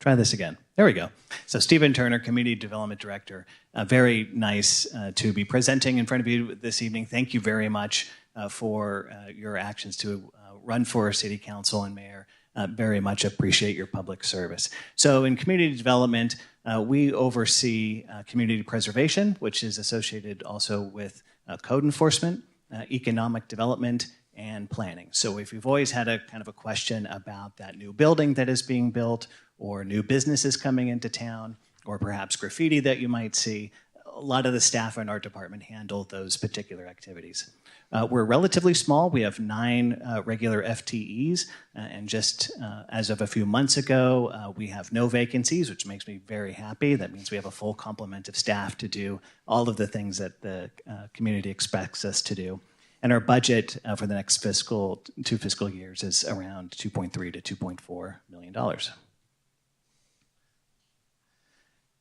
Try this again. There we go. So Stephen Turner, Community Development Director. Very nice to be presenting in front of you this evening. Thank you very much for your actions to run for City Council and Mayor. Very much appreciate your public service. So in community development, we oversee community preservation, which is associated also with code enforcement, economic development, and planning. So if you've always had a kind of a question about that new building that is being built, or new businesses coming into town, or perhaps graffiti that you might see, a lot of the staff in our department handle those particular activities. We're relatively small. We have 9 regular FTEs, and just as of a few months ago, we have no vacancies, which makes me very happy. That means we have a full complement of staff to do all of the things that the community expects us to do. And our budget for the next 2 fiscal years is around $2.3 to $2.4 million.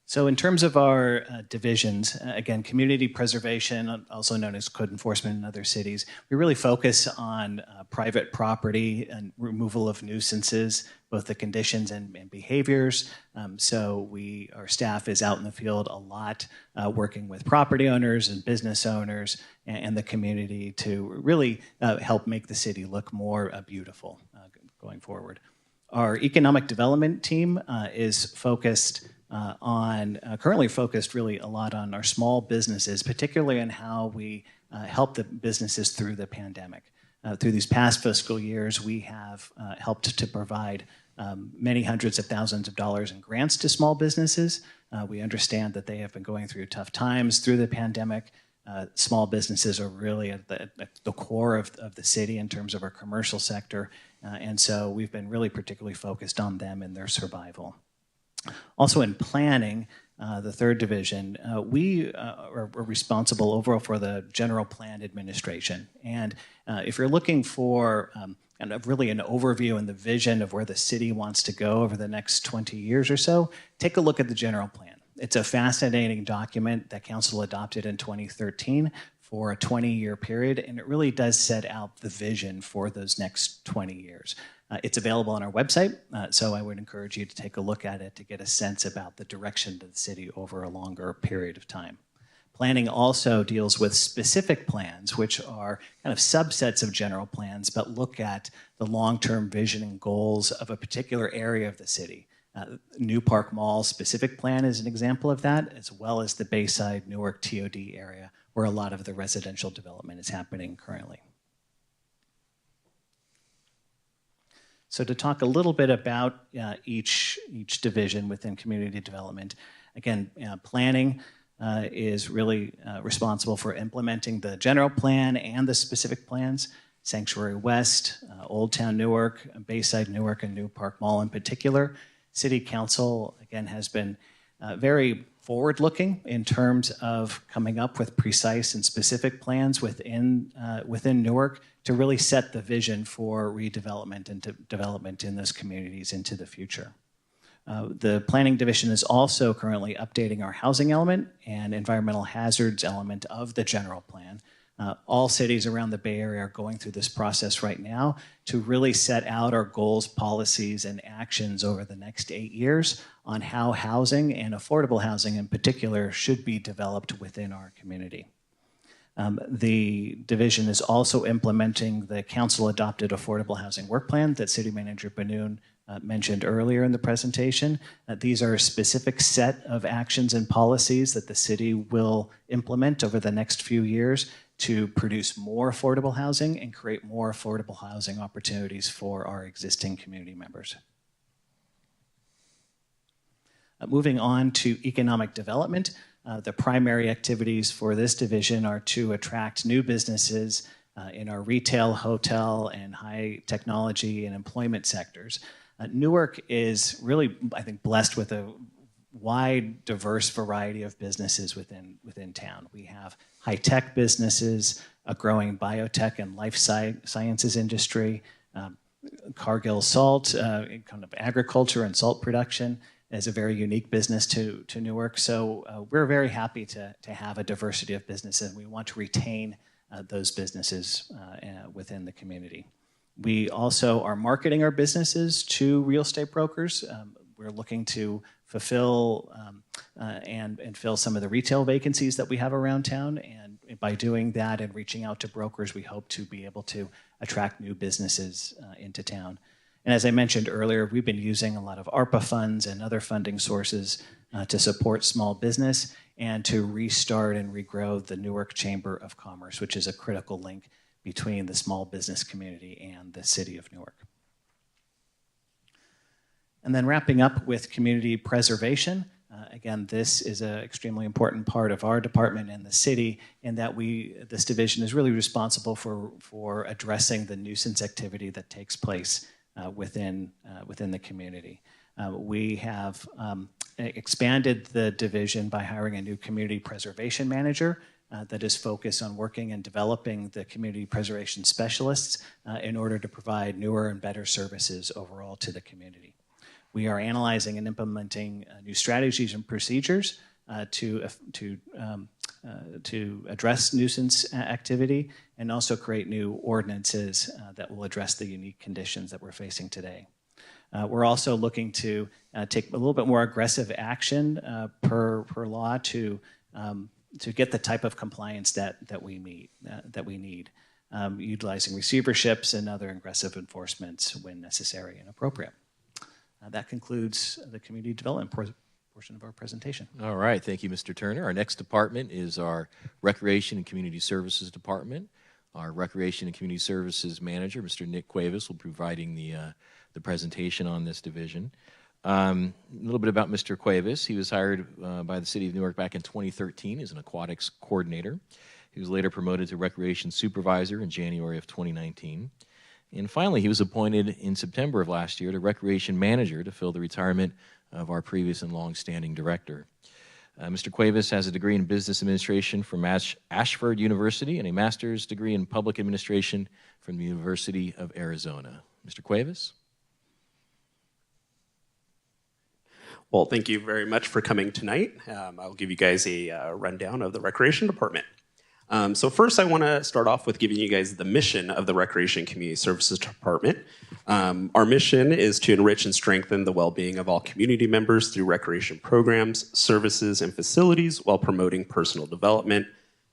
So in terms of our divisions, again, community preservation, also known as code enforcement in other cities, we really focus on private property and removal of nuisances, both the conditions and behaviors. So our staff is out in the field a lot, working with property owners and business owners and the community to really help make the city look more beautiful going forward. Our economic development team is focused currently focused really a lot on our small businesses, particularly on how we help the businesses through the pandemic. Through these past fiscal years, we have helped to provide many hundreds of thousands of dollars in grants to small businesses. We understand that they have been going through tough times through the pandemic. Small businesses are really at the core of the city in terms of our commercial sector, and so we've been really particularly focused on them and their survival. Also in planning, the third division, we are responsible overall for the general plan administration. And if you're looking for really an overview and the vision of where the city wants to go over the next 20 years or so, take a look at the general plan. It's a fascinating document that council adopted in 2013 for a 20-year period, and it really does set out the vision for those next 20 years. It's available on our website, so I would encourage you to take a look at it to get a sense about the direction of the city over a longer period of time. Planning also deals with specific plans, which are kind of subsets of general plans, but look at the long-term vision and goals of a particular area of the city. New Park Mall specific plan is an example of that, as well as the Bayside Newark TOD area, where a lot of the residential development is happening currently. So to talk a little bit about each division within community development, again, planning is really responsible for implementing the general plan and the specific plans. Sanctuary West, Old Town Newark, Bayside Newark, and New Park Mall in particular. City Council, again, has been very forward-looking in terms of coming up with precise and specific plans within Newark to really set the vision for redevelopment and development in those communities into the future. The planning division is also currently updating our housing element and environmental hazards element of the general plan. All cities around the Bay Area are going through this process right now to really set out our goals, policies, and actions over the next 8 years on how housing and affordable housing in particular should be developed within our community. The division is also implementing the council-adopted affordable housing work plan that City Manager Banoun mentioned earlier in the presentation. These are a specific set of actions and policies that the city will implement over the next few years to produce more affordable housing and create more affordable housing opportunities for our existing community members. Moving on to economic development, the primary activities for this division are to attract new businesses in our retail, hotel, and high technology and employment sectors. Newark is really, I think, blessed with a wide, diverse variety of businesses within town. We have high-tech businesses, a growing biotech and life sciences industry, Cargill Salt, kind of agriculture and salt production is a very unique business to Newark. So we're very happy to have a diversity of businesses, and we want to retain those businesses within the community. We also are marketing our businesses to real estate brokers. We're looking to fulfill and fill some of the retail vacancies that we have around town. And by doing that and reaching out to brokers, we hope to be able to attract new businesses into town. And as I mentioned earlier, we've been using a lot of ARPA funds and other funding sources to support small business and to restart and regrow the Newark Chamber of Commerce, which is a critical link between the small business community and the city of Newark. And then wrapping up with community preservation, Again, this is an extremely important part of our department and the city, in that this division is really responsible for addressing the nuisance activity that takes place within the community. We have expanded the division by hiring a new community preservation manager that is focused on working and developing the community preservation specialists in order to provide newer and better services overall to the community. We are analyzing and implementing new strategies and procedures to address nuisance activity, and also create new ordinances that will address the unique conditions that we're facing today. We're also looking to take a little bit more aggressive action per law to get the type of compliance that we need, utilizing receiverships and other aggressive enforcements when necessary and appropriate. That concludes the community development portion of our presentation. All right, thank you, Mr. Turner. Our next department is our Recreation and Community Services Department. Our Recreation and Community Services Manager, Mr. Nick Cuevas, will be providing the presentation on this division. A little bit about Mr. Cuevas. He was hired by the City of Newark back in 2013 as an aquatics coordinator. He was later promoted to Recreation Supervisor in January of 2019. And finally, he was appointed in September of last year to Recreation Manager to fill the retirement of our previous and long-standing director. Mr. Cuevas has a degree in Business Administration from Ashford University and a master's degree in Public Administration from the University of Arizona. Mr. Cuevas? Well, thank you very much for coming tonight. I'll give you guys a rundown of the Recreation Department. So first, I want to start off with giving you guys the mission of the Recreation Community Services Department. Our mission is to enrich and strengthen the well-being of all community members through recreation programs, services, and facilities while promoting personal development,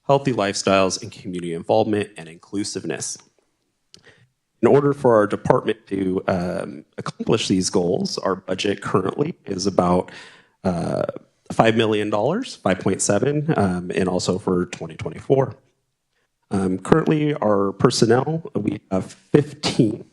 healthy lifestyles, and community involvement and inclusiveness. In order for our department to accomplish these goals, our budget currently is about $5 million, 5.7, and also for 2024. Currently, our personnel, we have 15.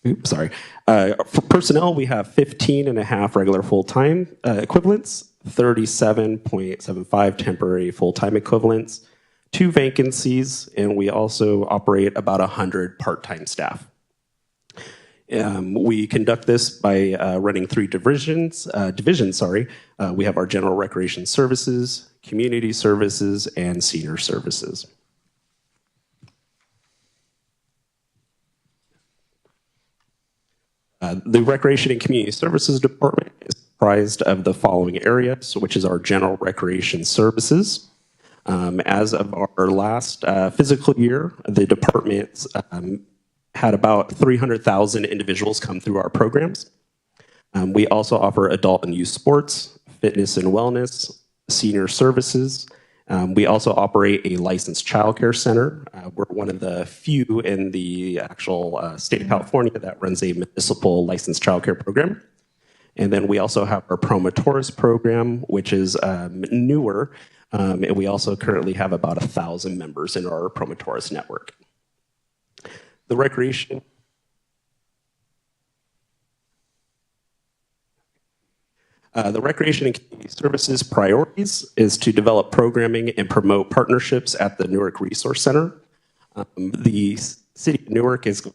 For personnel, we have 15 and a half regular full-time equivalents, 37.75 temporary full-time equivalents, 2 vacancies, and we also operate about 100 part-time staff. We conduct this by running 3 divisions. We have our General Recreation Services, Community Services, and Senior Services. The Recreation and Community Services Department is comprised of the following areas, which is our General Recreation Services. As of our last fiscal year, the department had about 300,000 individuals come through our programs. We also offer adult and youth sports, fitness and wellness, senior services. We also operate a licensed childcare center. We're one of the few in the actual state of California that runs a municipal licensed childcare program. And then we also have our Promotoris program, which is newer. And we also currently have about 1,000 members in our Promotoris network. The Recreation and Community Services priorities is to develop programming and promote partnerships at the Newark Resource Center. The City of Newark is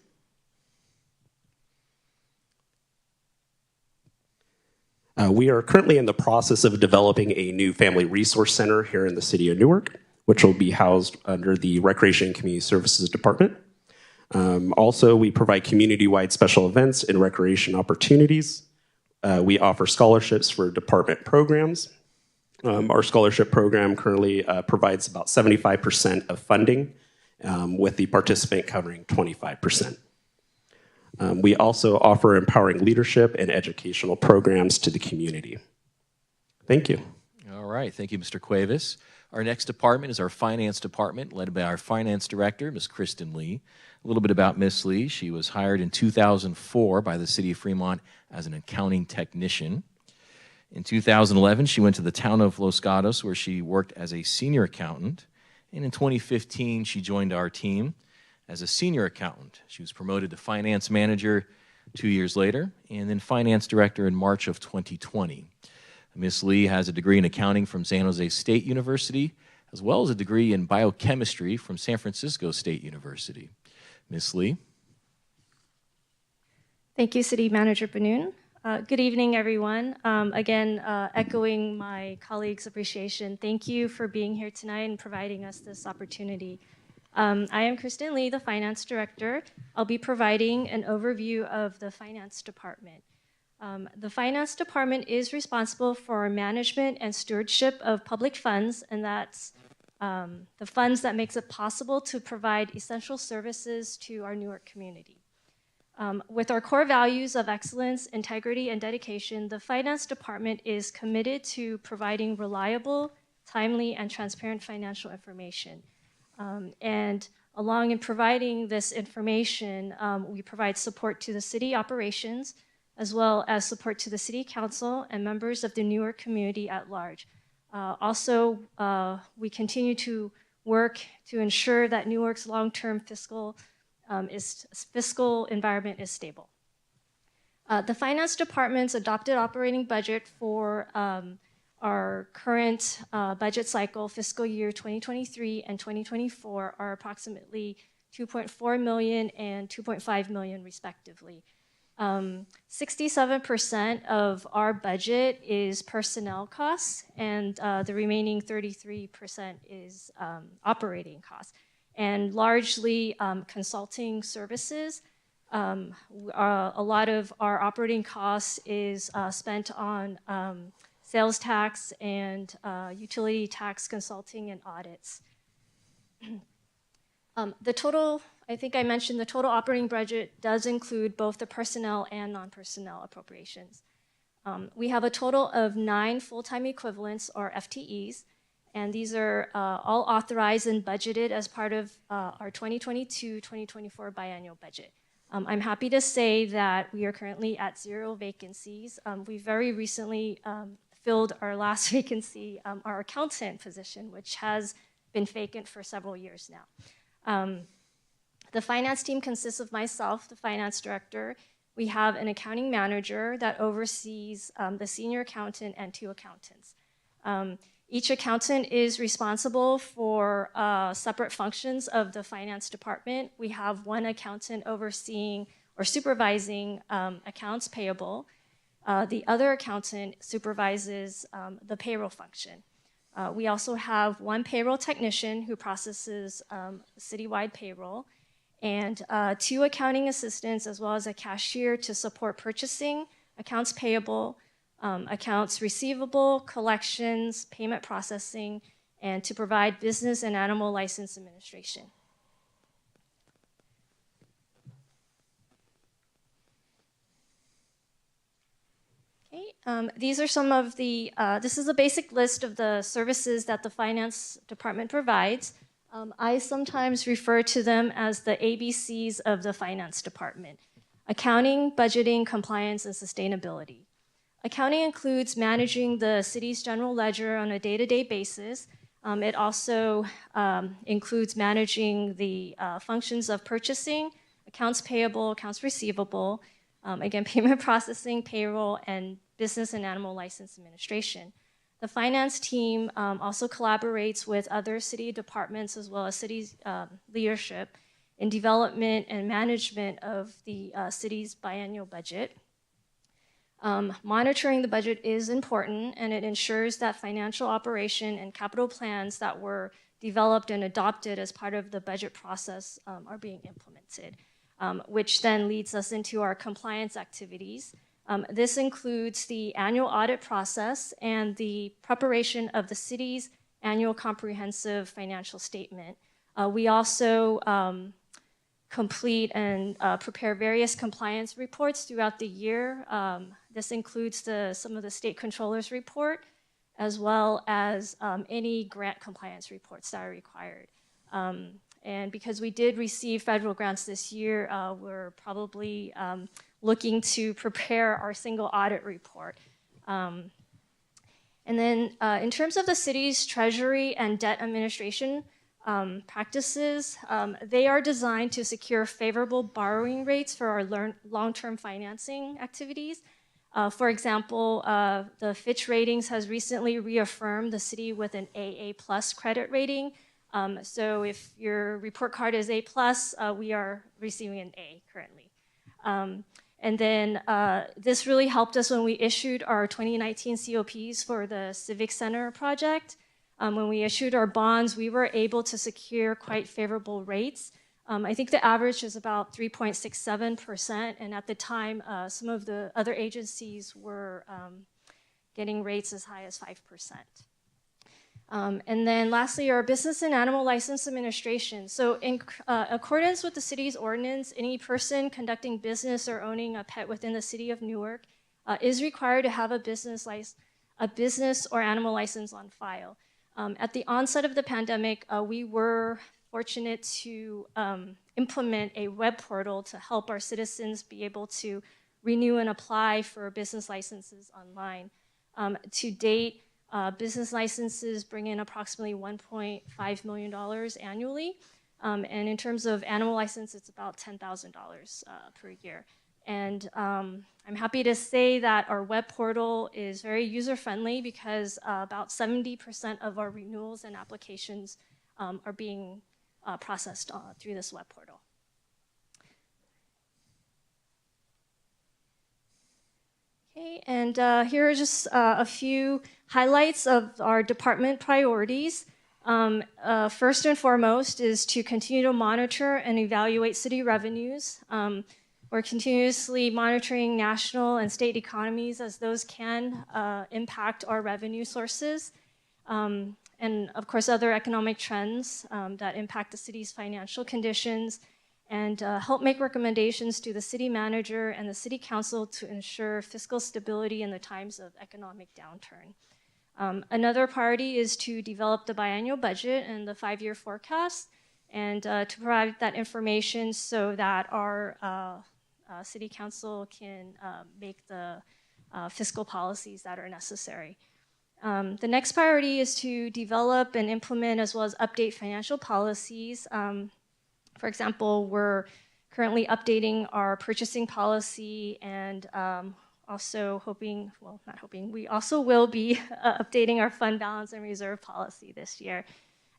we are currently in the process of developing a new family resource center here in the City of Newark, which will be housed under the Recreation and Community Services Department. Also, we provide community-wide special events and recreation opportunities. We offer scholarships for department programs. Our scholarship program currently provides about 75% of funding, with the participant covering 25%. We also offer empowering leadership and educational programs to the community. Thank you. All right, thank you, Mr. Cuevas. Our next department is our Finance Department, led by our Finance Director, Ms. Kristen Lee. A little bit about Ms. Lee. She was hired in 2004 by the City of Fremont as an accounting technician. In 2011, she went to the town of Los Gatos, where she worked as a senior accountant. And in 2015, she joined our team as a senior accountant. She was promoted to finance manager 2 years later, and then finance director in March of 2020. Ms. Lee has a degree in accounting from San Jose State University, as well as a degree in biochemistry from San Francisco State University. Ms. Lee. Thank you, City Manager Benoon. Good evening, everyone. Again, echoing my colleagues' appreciation, thank you for being here tonight and providing us this opportunity. I am Kristen Lee, the Finance Director. I'll be providing an overview of the Finance Department. The Finance Department is responsible for management and stewardship of public funds, and that's the funds that makes it possible to provide essential services to our Newark community. With our core values of excellence, integrity, and dedication, the Finance Department is committed to providing reliable, timely, and transparent financial information. And along in providing this information, we provide support to the city operations, as well as support to the City Council and members of the Newark community at large. Also, we continue to work to ensure that Newark's long-term fiscal environment is stable. The Finance Department's adopted operating budget for our current budget cycle, fiscal year 2023 and 2024, are approximately $2.4 million and $2.5 million, respectively. 67% of our budget is personnel costs, and the remaining 33% is operating costs. And largely consulting services. A lot of our operating costs is spent on sales tax and utility tax consulting and audits. The total, I think I mentioned, the total operating budget does include both the personnel and non-personnel appropriations. We have a total of 9 full-time equivalents, or FTEs, and these are all authorized and budgeted as part of our 2022-2024 biannual budget. I'm happy to say that we are currently at 0 vacancies. We very recently filled our last vacancy, our accountant position, which has been vacant for several years now. The finance team consists of myself, the finance director. We have an accounting manager that oversees the senior accountant and 2 accountants. Each accountant is responsible for separate functions of the finance department. We have 1 accountant overseeing or supervising accounts payable. The other accountant supervises the payroll function. We also have 1 payroll technician who processes citywide payroll, and 2 accounting assistants, as well as a cashier to support purchasing, accounts payable, accounts receivable, collections, payment processing, and to provide business and animal license administration. Okay, these are some of the, this is a basic list of the services that the finance department provides. I sometimes refer to them as the ABCs of the finance department: accounting, budgeting, compliance, and sustainability. Accounting includes managing the city's general ledger on a day-to-day basis. It also includes managing the functions of purchasing, accounts payable, accounts receivable, again, payment processing, payroll, and business and animal license administration. The finance team also collaborates with other city departments as well as city leadership in development and management of the city's biannual budget. Monitoring the budget is important, and it ensures that financial operation and capital plans that were developed and adopted as part of the budget process are being implemented, which then leads us into our compliance activities. This includes the annual audit process and the preparation of the city's annual comprehensive financial statement. We also complete and prepare various compliance reports throughout the year. This includes some of the state controller's report, as well as any grant compliance reports that are required. And because we did receive federal grants this year, we're probably looking to prepare our single audit report. And then in terms of the city's treasury and debt administration practices, they are designed to secure favorable borrowing rates for our long-term financing activities. For example, the Fitch Ratings has recently reaffirmed the city with an AA+ credit rating. So if your report card is A+, we are receiving an A currently. And then this really helped us when we issued our 2019 COPs for the Civic Center project. When we issued our bonds, we were able to secure quite favorable rates. I think the average is about 3.67%, and at the time, some of the other agencies were getting rates as high as 5%. And then lastly, our Business and Animal License Administration. So in accordance with the city's ordinance, any person conducting business or owning a pet within the City of Newark is required to have a business or animal license on file. At the onset of the pandemic, we were fortunate to implement a web portal to help our citizens be able to renew and apply for business licenses online. To date, business licenses bring in approximately $1.5 million annually. And in terms of animal license, it's about $10,000 per year. And I'm happy to say that our web portal is very user-friendly because about 70% of our renewals and applications are being processed through this web portal. Okay, and here are just a few highlights of our department priorities. First and foremost is to continue to monitor and evaluate city revenues. We're continuously monitoring national and state economies as those can impact our revenue sources. And of course, other economic trends that impact the city's financial conditions, and help make recommendations to the city manager and the city council to ensure fiscal stability in the times of economic downturn. Another priority is to develop the biannual budget and the 5-year forecast, and to provide that information so that our city council can make the fiscal policies that are necessary. The next priority is to develop and implement as well as update financial policies. For example, we're currently updating our purchasing policy and also hoping, well, not hoping, we also will be updating our fund balance and reserve policy this year.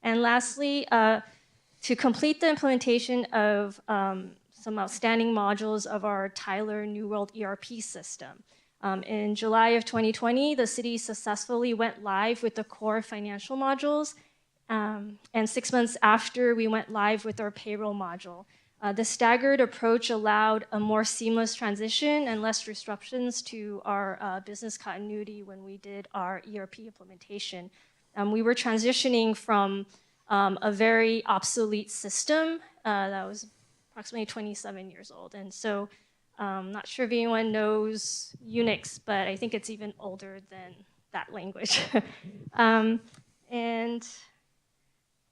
And lastly, to complete the implementation of some outstanding modules of our Tyler New World ERP system. In July of 2020, the city successfully went live with the core financial modules, and 6 months after, we went live with our payroll module. The staggered approach allowed a more seamless transition and less disruptions to our business continuity when we did our ERP implementation. We were transitioning from a very obsolete system that was approximately 27 years old. And so not sure if anyone knows Unix, but I think it's even older than that language. And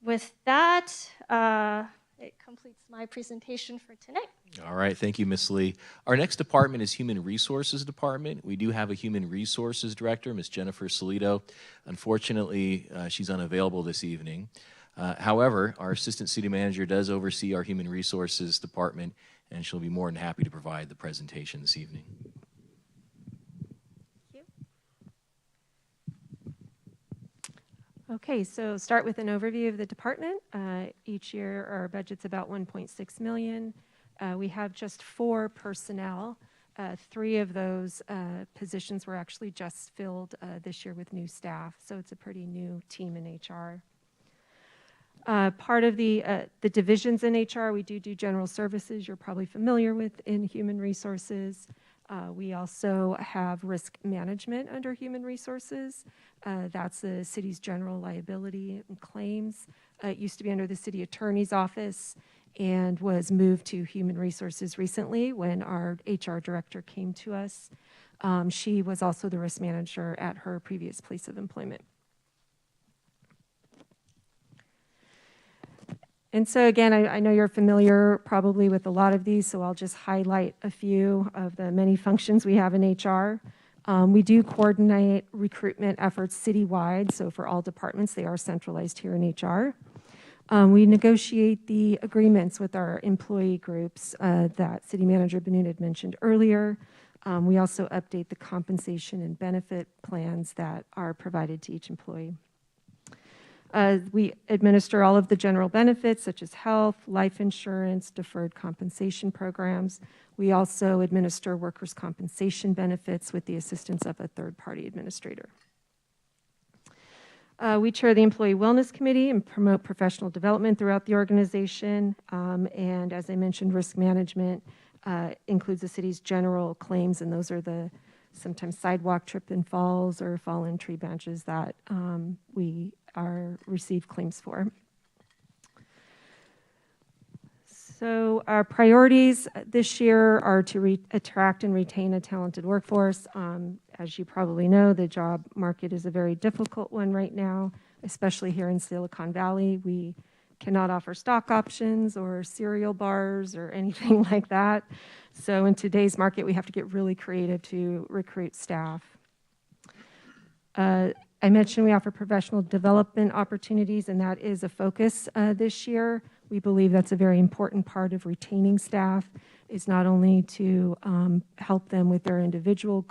with that, it completes my presentation for tonight. All right, thank you, Ms. Lee. Our next department is Human Resources Department. We do have a Human Resources Director, Ms. Jennifer Solito. Unfortunately, she's unavailable this evening. However, our Assistant City Manager does oversee our Human Resources Department, and she'll be more than happy to provide the presentation this evening. Okay, so start with an overview of the department. Each year our budget's about $1.6 million. We have just 4 personnel. 3 of those positions were actually just filled this year with new staff, so it's a pretty new team in HR. Part of the divisions in HR, we do general services, you're probably familiar with in human resources. We also have risk management under human resources. That's the city's general liability and claims. It used to be under the city attorney's office and was moved to human resources recently when our HR director came to us. She was also the risk manager at her previous place of employment. And so again, I know you're familiar probably with a lot of these, so I'll just highlight a few of the many functions we have in HR. We do coordinate recruitment efforts citywide, so for all departments, they are centralized here in HR. We negotiate the agreements with our employee groups that City Manager Benoon had mentioned earlier. We also update the compensation and benefit plans that are provided to each employee. We administer all of the general benefits such as health, life insurance, deferred compensation programs. We also administer workers' compensation benefits with the assistance of a third-party administrator. We chair the Employee Wellness Committee and promote professional development throughout the organization. And as I mentioned, risk management includes the city's general claims, and those are the sometimes sidewalk trip and falls or fallen tree branches that we receive claims for. So our priorities this year are to attract and retain a talented workforce. As you probably know, the job market is a very difficult one right now, especially here in Silicon Valley. We cannot offer stock options or cereal bars or anything like that. So in today's market, we have to get really creative to recruit staff. I mentioned we offer professional development opportunities, and that is a focus this year. We believe that's a very important part of retaining staff, is not only to help them with their individual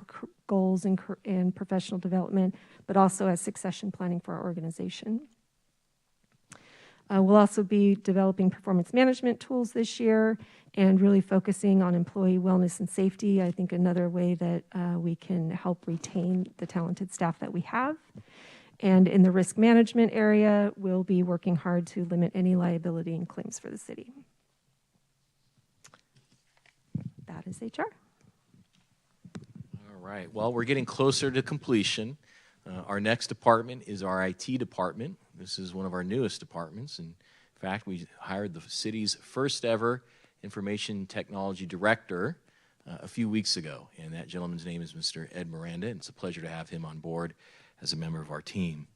goals and professional development, but also as succession planning for our organization. We'll also be developing performance management tools this year and really focusing on employee wellness and safety. I think another way that we can help retain the talented staff that we have. And in the risk management area, we'll be working hard to limit any liability and claims for the city. That is HR. All right. Well, we're getting closer to completion. Our next department is our IT department. This is one of our newest departments. In fact, we hired the city's first ever information technology director a few weeks ago, and that gentleman's name is Mr. Ed Miranda, and it's a pleasure to have him on board as a member of our team.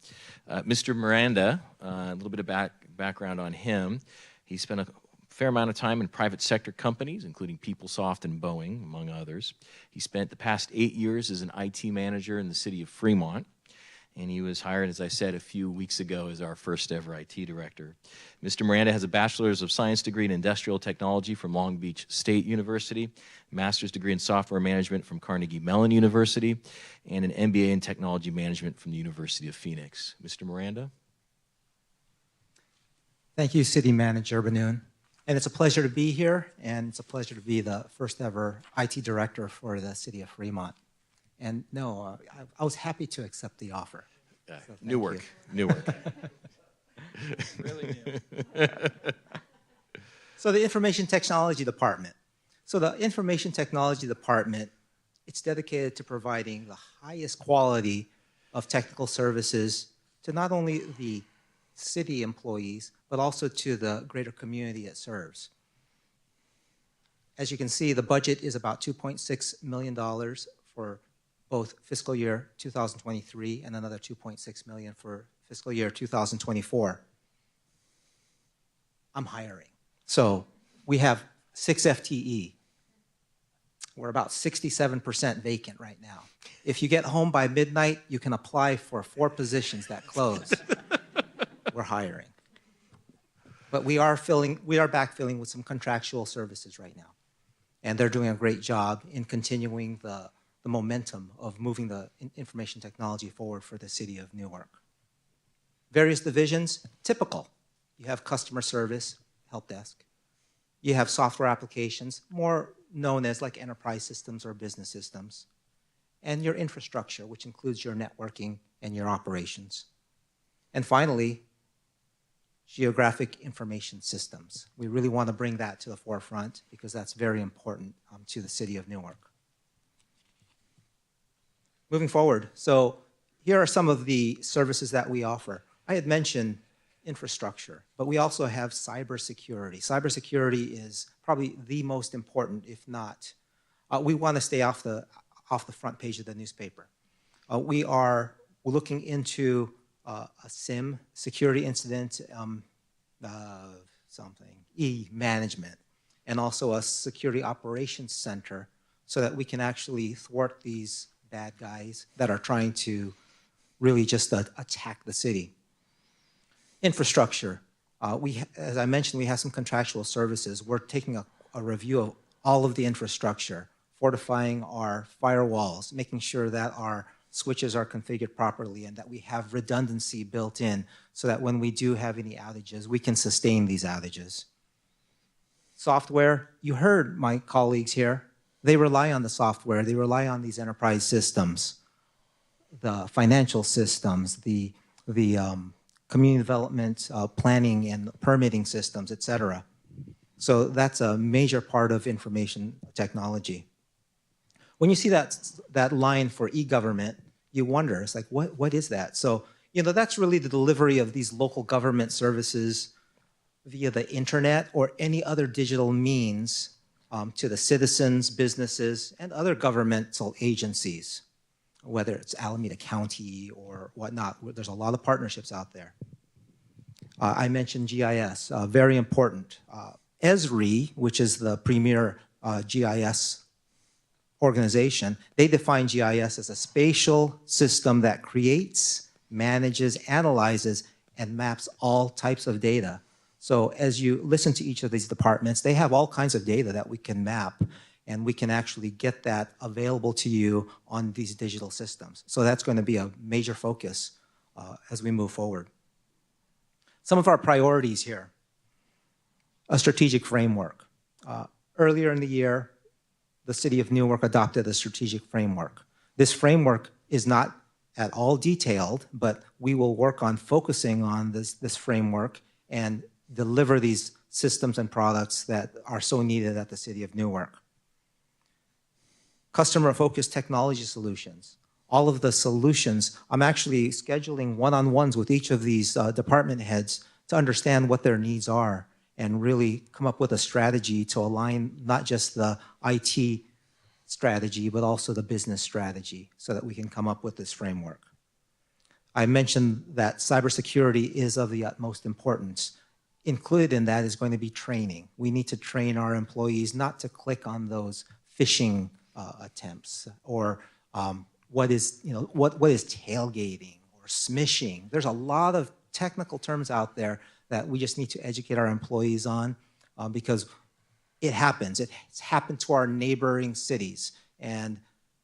Mr. Miranda, a little bit of background on him. He spent a fair amount of time in private sector companies, including PeopleSoft and Boeing, among others. He spent the past 8 years as an IT manager in the city of Fremont, and he was hired, as I said, a few weeks ago as our first ever IT director. Mr. Miranda has a Bachelor's of Science degree in Industrial Technology from Long Beach State University, Master's degree in Software Management from Carnegie Mellon University, and an MBA in Technology Management from the University of Phoenix. Mr. Miranda? Thank you, City Manager Benoon. And it's a pleasure to be here, and it's a pleasure to be the first ever IT director for the city of Fremont. And no, I was happy to accept the offer. So Newark. Really new. So the Information Technology Department. So the Information Technology Department, it's dedicated to providing the highest quality of technical services to not only the city employees, but also to the greater community it serves. As you can see, the budget is about $2.6 million for both fiscal year 2023 and another $2.6 million for fiscal year 2024. I'm hiring. So we have 6 FTE. We're about 67% vacant right now. If you get home by midnight, you can apply for 4 positions that close. We're hiring. But we are backfilling with some contractual services right now. And they're doing a great job in continuing the momentum of moving the information technology forward for the city of Newark. Various divisions, typical. You have customer service, help desk. You have software applications, more known as like enterprise systems or business systems. And your infrastructure, which includes your networking and your operations. And finally, geographic information systems. We really want to bring that to the forefront because that's very important to the city of Newark. Moving forward, so here are some of the services that we offer. I had mentioned infrastructure, but we also have cybersecurity. Cybersecurity is probably the most important, if not. We want to stay off the front page of the newspaper. We are looking into a SIM, security incident, management, and also a security operations center so that we can actually thwart these bad guys that are trying to really just attack the city. Infrastructure. As I mentioned, we have some contractual services. We're taking a review of all of the infrastructure fortifying our firewalls, making sure that our switches are configured properly and that we have redundancy built in so that when we do have any outages, we can sustain these outages. Software, you heard my colleagues here, they rely on the software, they rely on these enterprise systems, the financial systems, the community development, planning and permitting systems, et cetera. So that's a major part of information technology. When you see that line for e-government, you wonder, it's like, what is that? So, that's really the delivery of these local government services via the internet or any other digital means to the citizens, businesses, and other governmental agencies, whether it's Alameda County or whatnot. There's a lot of partnerships out there. I mentioned GIS, very important. ESRI, which is the premier GIS organization, they define GIS as a spatial system that creates, manages, analyzes, and maps all types of data. So as you listen to each of these departments, they have all kinds of data that we can map, and we can actually get that available to you on these digital systems. So that's going to be a major focus as we move forward. Some of our priorities here. A strategic framework. Earlier in the year, the City of Newark adopted a strategic framework. This framework is not at all detailed, but we will work on focusing on this framework and deliver these systems and products that are so needed at the City of Newark. Customer-focused technology solutions. All of the solutions, I'm actually scheduling one-on-ones with each of these department heads to understand what their needs are and really come up with a strategy to align not just the IT strategy, but also the business strategy so that we can come up with this framework. I mentioned that cybersecurity is of the utmost importance. Included in that is going to be training. We need to train our employees not to click on those phishing attempts or what is tailgating or smishing. There's a lot of technical terms out there that we just need to educate our employees on because it happens. It's happened to our neighboring cities. And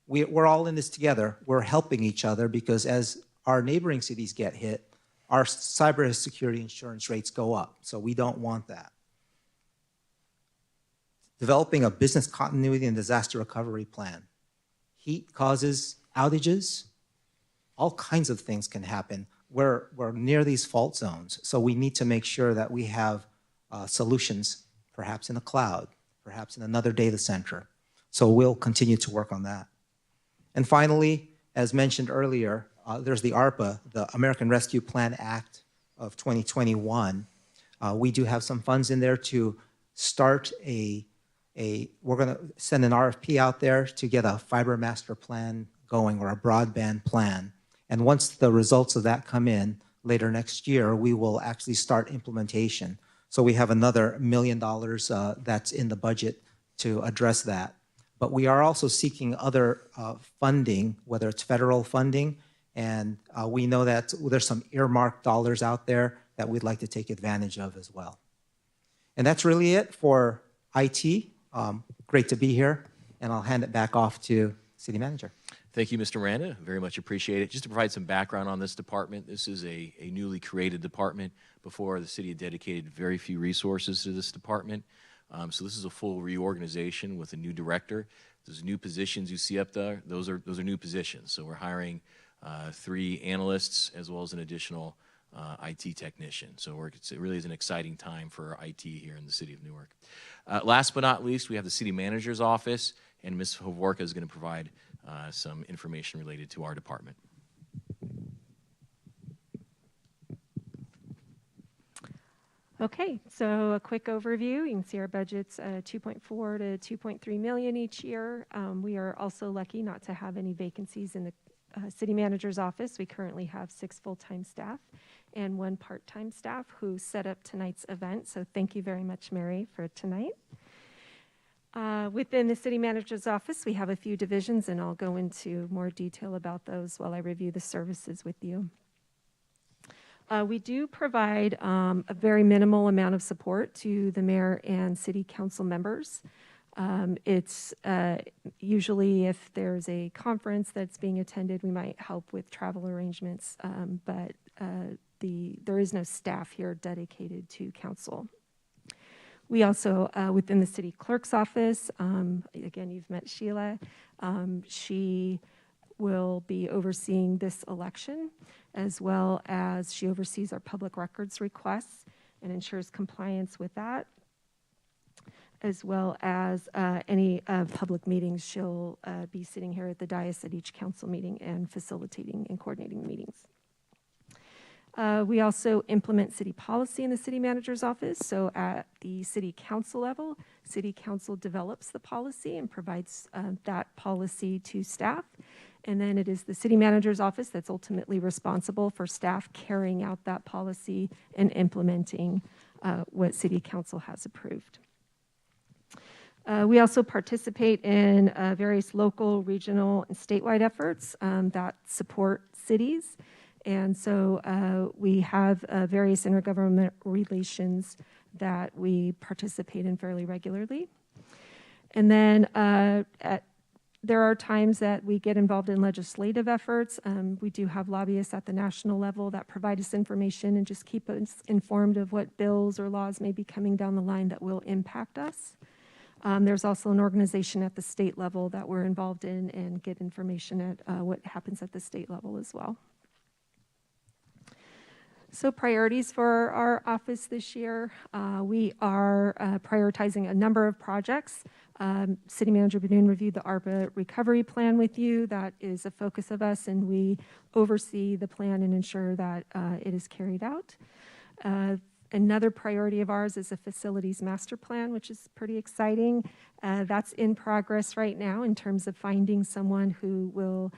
we're all in this together. We're helping each other because as our neighboring cities get hit, our cybersecurity insurance rates go up. So we don't want that. Developing a business continuity and disaster recovery plan. Heat causes outages. All kinds of things can happen. We're near these fault zones, so we need to make sure that we have solutions, perhaps in a cloud, perhaps in another data center. So we'll continue to work on that. And finally, as mentioned earlier, there's the ARPA, the American Rescue Plan Act of 2021. We do have some funds in there to start we're going to send an RFP out there to get a fiber master plan going or a broadband plan. And once the results of that come in later next year, we will actually start implementation. So we have another $1 million that's in the budget to address that. But we are also seeking other funding, whether it's federal funding, and we know that there's some earmarked dollars out there that we'd like to take advantage of as well. And that's really it for IT. Great to be here, and I'll hand it back off to City Manager. Thank you, Mr. Miranda. Very much appreciate it. Just to provide some background on this department, this is a newly created department. Before, the city had dedicated very few resources to this department. So this is a full reorganization with a new director. Those new positions you see up there, those are new positions. So we're hiring 3 analysts as well as an additional IT technician. So it really is an exciting time for IT here in the City of Newark. Last but not least, we have the City Manager's Office, and Ms. Hovorka is going to provide some information related to our department. Okay, so a quick overview. You can see our budget's 2.4 to 2.3 million each year. We are also lucky not to have any vacancies in the city manager's office. We currently have 6 full-time staff and 1 part-time staff who set up tonight's event. So thank you very much, Mary, for tonight. Within the city manager's office, we have a few divisions, and I'll go into more detail about those while I review the services with you. We do provide a very minimal amount of support to the mayor and city council members. It's usually if there's a conference that's being attended, we might help with travel arrangements, but there is no staff here dedicated to council. We also, within the city clerk's office, again, you've met Sheila. She will be overseeing this election, as well as she oversees our public records requests and ensures compliance with that, as well as any public meetings. She'll be sitting here at the dais at each council meeting and facilitating and coordinating meetings. We also implement city policy in the city manager's office. So at the city council level, city council develops the policy and provides that policy to staff. And then it is the city manager's office that's ultimately responsible for staff carrying out that policy and implementing what city council has approved. We also participate in various local, regional, and statewide efforts that support cities. And so we have various intergovernmental relations that we participate in fairly regularly. And then there are times that we get involved in legislative efforts. We do have lobbyists at the national level that provide us information and just keep us informed of what bills or laws may be coming down the line that will impact us. There's also an organization at the state level that we're involved in and get information at what happens at the state level as well. So priorities for our office this year, we are prioritizing a number of projects. City Manager Benoon reviewed the ARPA recovery plan with you. That is a focus of us, and we oversee the plan and ensure that it is carried out. Another priority of ours is a facilities master plan, which is pretty exciting. That's in progress right now in terms of finding someone who will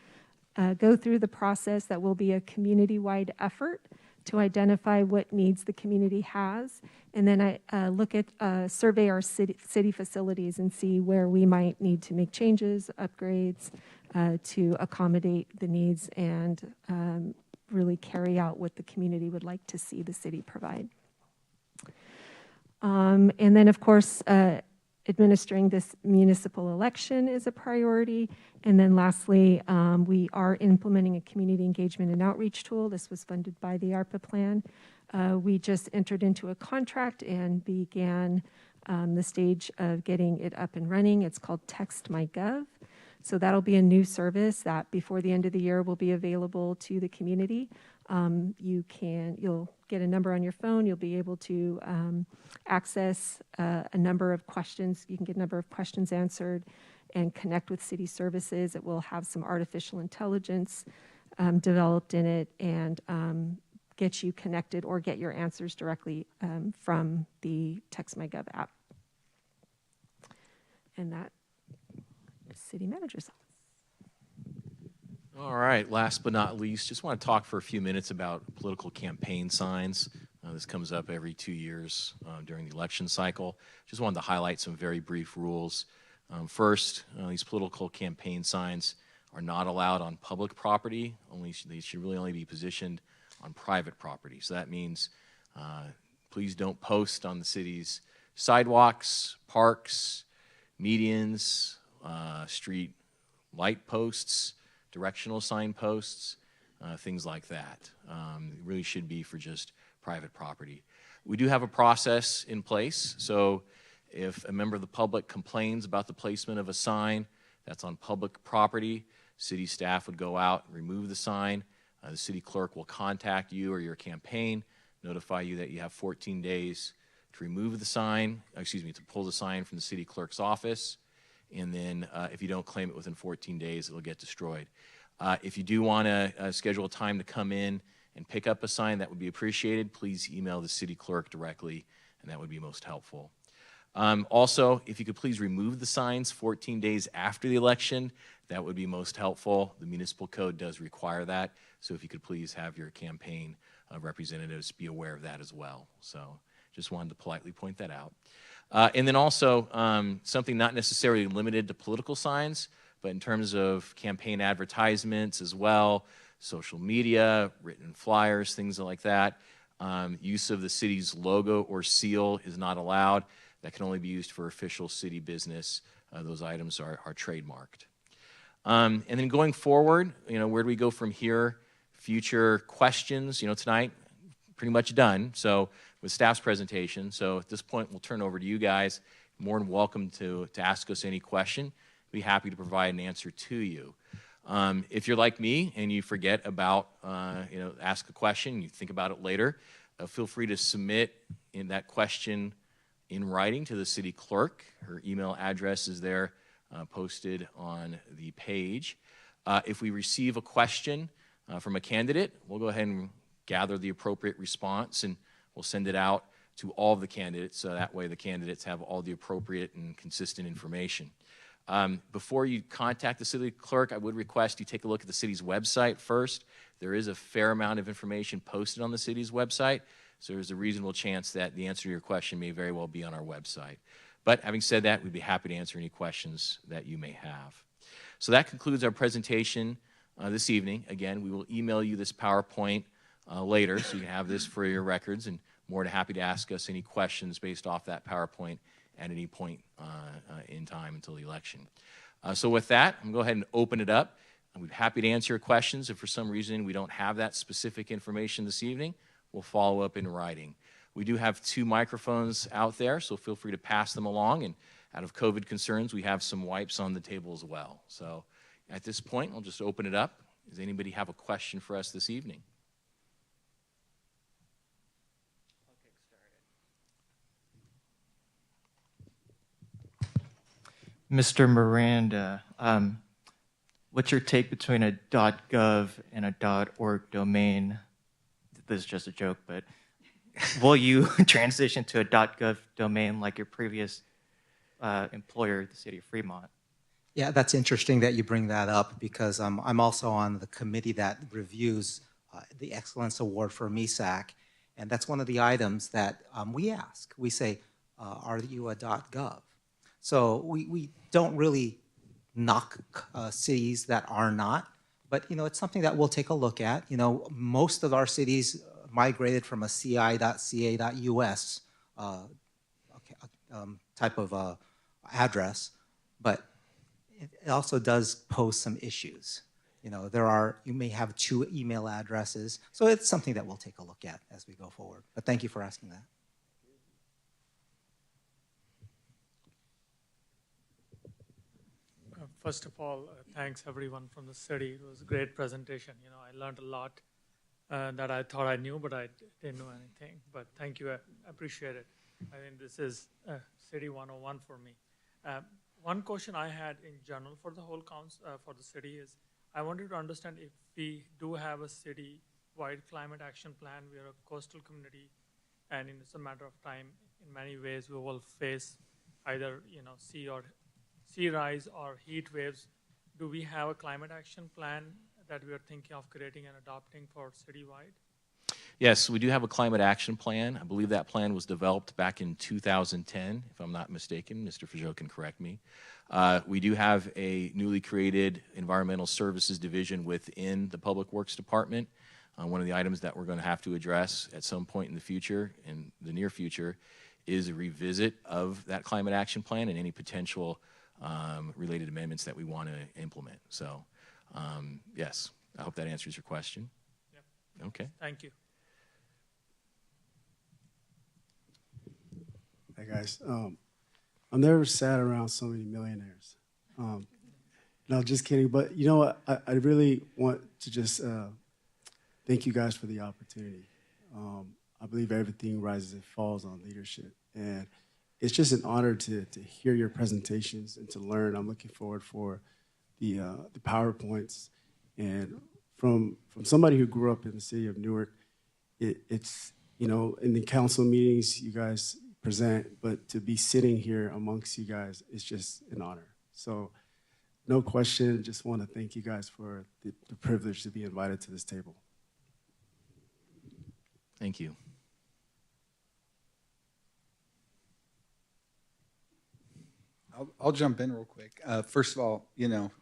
go through the process. That will be a community-wide effort to identify what needs the community has, and then look at survey our city facilities and see where we might need to make changes, upgrades to accommodate the needs and really carry out what the community would like to see the city provide. And then, of course, administering this municipal election is a priority. And then lastly, we are implementing a community engagement and outreach tool. This was funded by the ARPA plan. We just entered into a contract and began the stage of getting it up and running. It's called Text My Gov. So that'll be a new service that before the end of the year will be available to the community. You'll get a number on your phone. You'll be able to access a number of questions. You can get a number of questions answered and connect with city services. It will have some artificial intelligence developed in it and get you connected or get your answers directly from the Text My Gov app. And that is City Manager's office. All right, last but not least, just want to talk for a few minutes about political campaign signs. This comes up every 2 years during the election cycle. Just wanted to highlight some very brief rules. First, these political campaign signs are not allowed on public property. They should really only be positioned on private property. So that means please don't post on the city's sidewalks, parks, medians, street light posts, directional sign posts, things like that. It really should be for just private property. We do have a process in place, so if a member of the public complains about the placement of a sign that's on public property, city staff would go out and remove the sign. The city clerk will contact you or your campaign, notify you that you have 14 days to remove the sign, to pull the sign from the city clerk's office, and then if you don't claim it within 14 days, it'll get destroyed. If you do want to schedule a time to come in and pick up a sign, that would be appreciated. Please email the city clerk directly, and that would be most helpful. Also, if you could please remove the signs 14 days after the election, that would be most helpful. The municipal code does require that, so if you could please have your campaign representatives be aware of that as well. So just wanted to politely point that out. And then also, something not necessarily limited to political signs, but in terms of campaign advertisements as well, social media, written flyers, things like that. Use of the city's logo or seal is not allowed. that can only be used for official city business. Those items are trademarked. And then going forward, where do we go from here? Future questions, tonight, pretty much done. So with staff's presentation. So at this point, we'll turn over to you guys. More than welcome to ask us any question. Be happy to provide an answer to you. If you're like me and you forget about, ask a question, you think about it later, feel free to submit in that question in writing to the city clerk. Her email address is there posted on the page. If we receive a question from a candidate, we'll go ahead and gather the appropriate response and we'll send it out to all of the candidates so that way the candidates have all the appropriate and consistent information. Before you contact the city clerk, I would request you take a look at the city's website first. There is a fair amount of information posted on the city's website, so there's a reasonable chance that the answer to your question may very well be on our website. But having said that, we'd be happy to answer any questions that you may have. So that concludes our presentation this evening. Again, we will email you this PowerPoint later, so you can have this for your records, and more than happy to ask us any questions based off that PowerPoint at any point in time until the election. So with that, I'm going to go ahead and open it up. We'd be happy to answer your questions. If for some reason we don't have that specific information this evening, we'll follow up in writing. We do have 2 microphones out there, so feel free to pass them along. And out of COVID concerns, we have some wipes on the table as well. So at this point, I'll just open it up. Does anybody have a question for us this evening? Mr. Miranda, what's your take between a .gov and a .org domain? This is just a joke, but will you transition to a .gov domain like your previous employer, the city of Fremont? Yeah, that's interesting that you bring that up because I'm also on the committee that reviews the Excellence Award for MESAC, and that's one of the items that we ask. We say, are you a .gov? So we don't really knock cities that are not, but it's something that we'll take a look at. Most of our cities migrated from a ci.ca.us type of address, but it also does pose some issues. You may have 2 email addresses, so it's something that we'll take a look at as we go forward. But thank you for asking that. First of all, thanks everyone from the city. It was a great presentation. I learned a lot that I thought I knew, but I didn't know anything. But thank you, I appreciate it. I think this is City 101 for me. One question I had in general for the whole council, for the city is, I wanted to understand if we do have a city-wide climate action plan. We are a coastal community, and it's a matter of time. In many ways, we will face either sea rise or heat waves. Do we have a climate action plan that we are thinking of creating and adopting for citywide? Yes, we do have a climate action plan. I believe that plan was developed back in 2010, if I'm not mistaken. Mr. Fajot can correct me. We do have a newly created environmental services division within the Public Works Department. One of the items that we're going to have to address at some point in the future, in the near future, is a revisit of that climate action plan and any potential related amendments that we want to implement. So, yes, I hope that answers your question. Yep. Okay. Thank you. Hey guys, I've never sat around so many millionaires. No, just kidding. But you know what? I really want to just thank you guys for the opportunity. I believe everything rises and falls on leadership, and it's just an honor to hear your presentations and to learn. I'm looking forward for the PowerPoints, and from somebody who grew up in the city of Newark, it's in the council meetings you guys present, but to be sitting here amongst you guys is just an honor. So no question, just want to thank you guys for the privilege to be invited to this table. Thank you. I'll jump in real quick. First of all,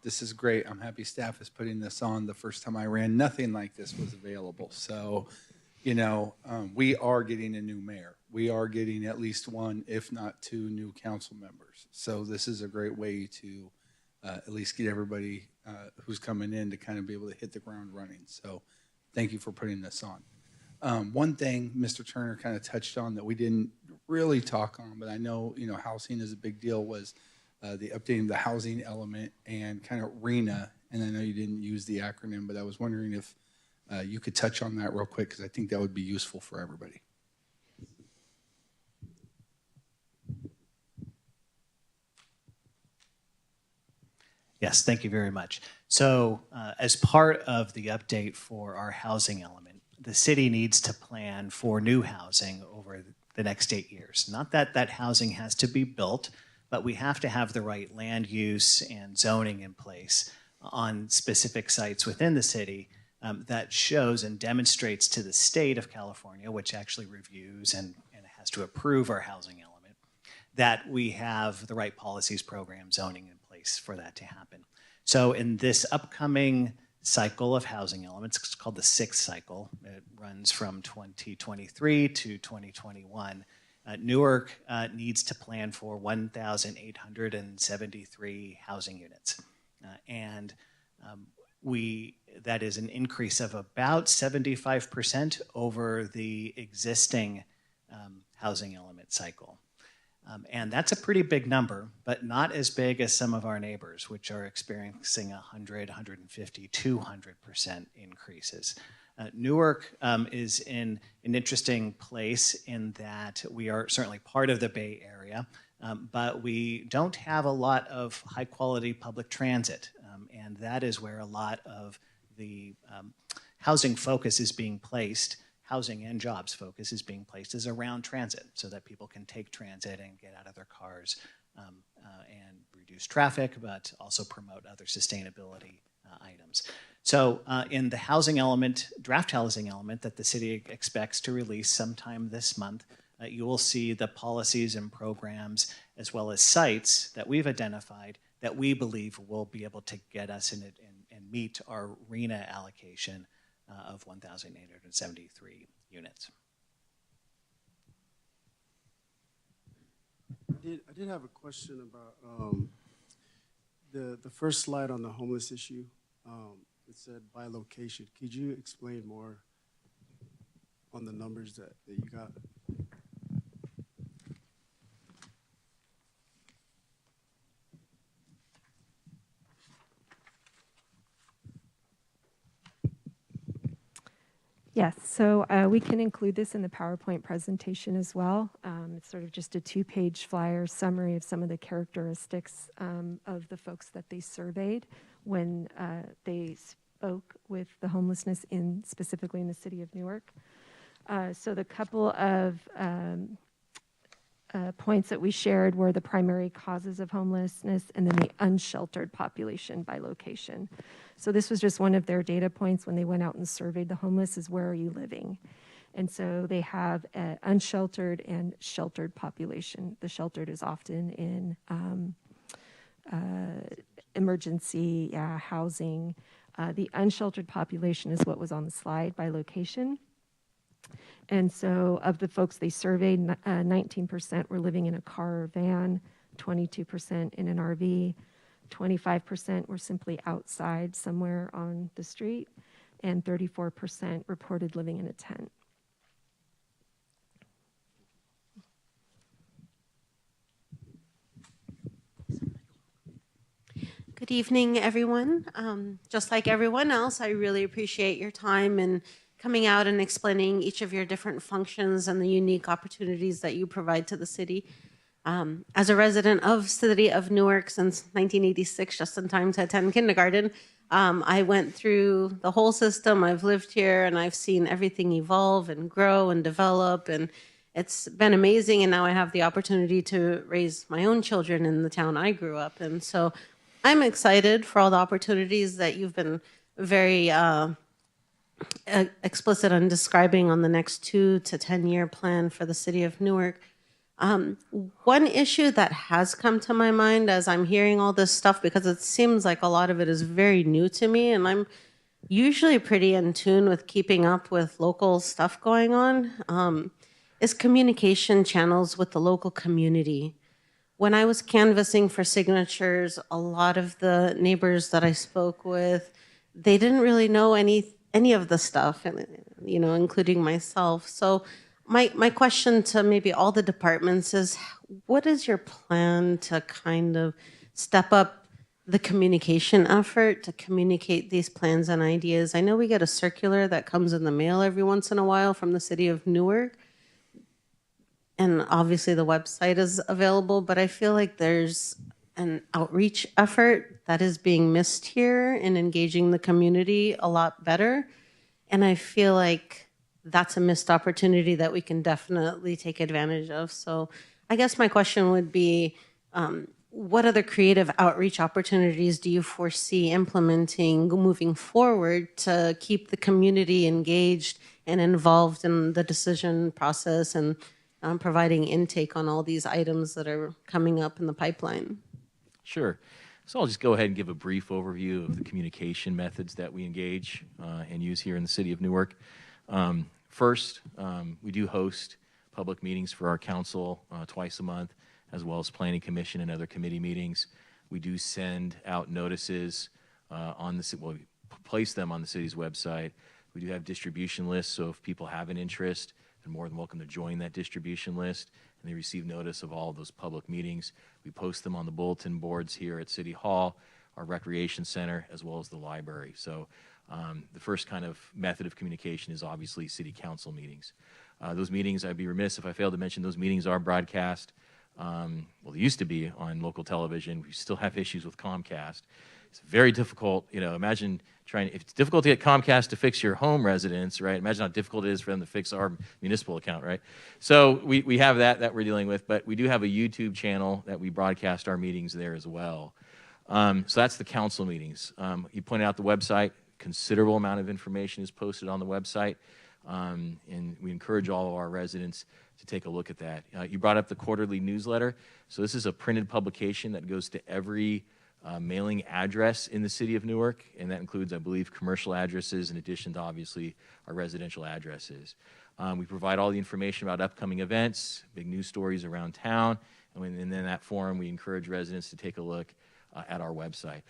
this is great. I'm happy staff is putting this on. The first time I ran, nothing like this was available. So, we are getting a new mayor. We are getting at least one, if not two, new council members. So this is a great way to at least get everybody who's coming in to kind of be able to hit the ground running. So thank you for putting this on. One thing Mr. Turner kind of touched on that we didn't really talk on, but I know, housing is a big deal, was the updating the housing element and kind of RENA. And I know you didn't use the acronym, but I was wondering if you could touch on that real quick, because I think that would be useful for everybody. Yes, thank you very much. So as part of the update for our housing element, the city needs to plan for new housing over the next 8 years. Not that that housing has to be built, but we have to have the right land use and zoning in place on specific sites within the city that shows and demonstrates to the state of California, which actually reviews and has to approve our housing element, that we have the right policies, programs, zoning in place for that to happen. So in this upcoming cycle of housing elements, it's called the sixth cycle. It runs from 2023 to 2021. Newark needs to plan for 1,873 housing units. That is an increase of about 75% over the existing housing element cycle. And that's a pretty big number, but not as big as some of our neighbors, which are experiencing 100, 150, 200% increases. Newark is in an interesting place in that we are certainly part of the Bay Area, but we don't have a lot of high quality public transit. And that is where a lot of the housing focus is being placed. Housing and jobs focus is being placed is around transit, so that people can take transit and get out of their cars and reduce traffic, but also promote other sustainability items. So in the housing element, draft housing element that the city expects to release sometime this month, you will see the policies and programs as well as sites that we've identified that we believe will be able to get us in it and meet our RENA allocation of 1,873 units. I did have a question about the first slide on the homeless issue. It said by location. Could you explain more on the numbers that you got? Yes, so we can include this in the PowerPoint presentation as well. It's sort of just a 2-page flyer summary of some of the characteristics of the folks that they surveyed when they spoke with the homelessness specifically in the city of Newark. So the couple of points that we shared were the primary causes of homelessness and then the unsheltered population by location. So this was just one of their data points when they went out and surveyed the homeless is where are you living? And so they have an unsheltered and sheltered population. The sheltered is often in emergency housing. The unsheltered population is what was on the slide by location. And so of the folks they surveyed, 19% were living in a car or van, 22% in an RV, 25% were simply outside somewhere on the street, and 34% reported living in a tent. Good evening, everyone. Just like everyone else, I really appreciate your time and coming out and explaining each of your different functions and the unique opportunities that you provide to the city. As a resident of City of Newark since 1986, just in time to attend kindergarten, I went through the whole system. I've lived here and I've seen everything evolve and grow and develop, and it's been amazing. And now I have the opportunity to raise my own children in the town I grew up in. So I'm excited for all the opportunities that you've been very explicit on describing on the next 2 to 10 year plan for the City of Newark. One issue that has come to my mind as I'm hearing all this stuff, because it seems like a lot of it is very new to me, and I'm usually pretty in tune with keeping up with local stuff going on, is communication channels with the local community. When I was canvassing for signatures, a lot of the neighbors that I spoke with, they didn't really know any of the stuff, you know, including myself. So my question to maybe all the departments is, what is your plan to kind of step up the communication effort to communicate these plans and ideas? I know we get a circular that comes in the mail every once in a while from the City of Newark, and obviously the website is available, but I feel like there's an outreach effort that is being missed here in engaging the community a lot better. And I feel like that's a missed opportunity that we can definitely take advantage of. So I guess my question would be, what other creative outreach opportunities do you foresee implementing moving forward to keep the community engaged and involved in the decision process and providing intake on all these items that are coming up in the pipeline? Sure. So I'll just go ahead and give a brief overview of the communication methods that we engage and use here in the City of Newark. First, we do host public meetings for our council twice a month, as well as Planning Commission and other committee meetings. We do send out notices on the, well, we place them on the city's website. We do have distribution lists, so if people have an interest, they're more than welcome to join that distribution list, and they receive notice of all of those public meetings. We post them on the bulletin boards here at City Hall, our recreation center, as well as the library. So the first kind of method of communication is obviously city council meetings. Those meetings, I'd be remiss if I failed to mention, those meetings are broadcast. Well, they used to be on local television. We still have issues with Comcast. It's very difficult, you know, imagine trying, if it's difficult to get Comcast to fix your home residence, right? Imagine how difficult it is for them to fix our municipal account, right? So we have that we're dealing with, but we do have a YouTube channel that we broadcast our meetings there as well. So that's the council meetings. You pointed out the website, considerable amount of information is posted on the website, and we encourage all of our residents to take a look at that. You brought up the quarterly newsletter. So this is a printed publication that goes to every mailing address in the City of Newark, and that includes, I believe, commercial addresses in addition to, obviously, our residential addresses. We provide all the information about upcoming events, big news stories around town, and in that forum, we encourage residents to take a look at our website.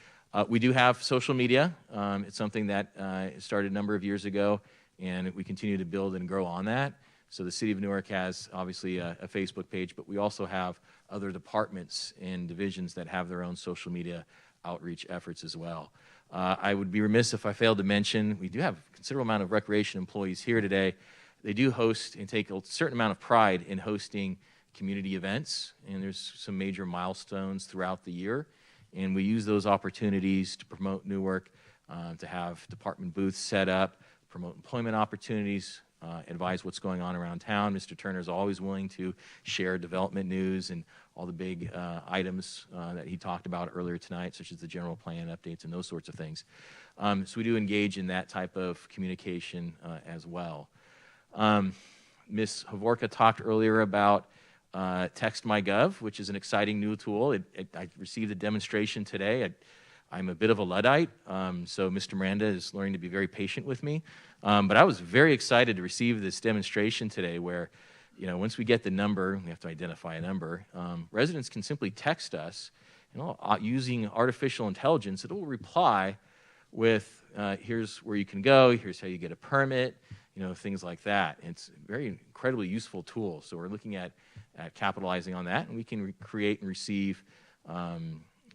We do have social media. It's something that started a number of years ago, and we continue to build and grow on that. So the City of Newark has, obviously, a Facebook page, but we also have other departments and divisions that have their own social media outreach efforts as well. I would be remiss if I failed to mention, we do have a considerable amount of recreation employees here today. They do host and take a certain amount of pride in hosting community events, and there's some major milestones throughout the year, and we use those opportunities to promote Newark, to have department booths set up, promote employment opportunities, advise what's going on around town. Mr. Turner is always willing to share development news and all the big items that he talked about earlier tonight, such as the general plan updates and those sorts of things. So we do engage in that type of communication as well. Ms. Hovorka talked earlier about Text My Gov, which is an exciting new tool. I received a demonstration today. I'm a bit of a Luddite, so Mr. Miranda is learning to be very patient with me. But I was very excited to receive this demonstration today where, you know, once we get the number, we have to identify a number, residents can simply text us, you know, using artificial intelligence. It will reply with, here's where you can go, here's how you get a permit, you know, things like that. It's a very incredibly useful tool. So we're looking at capitalizing on that, and we can create and receive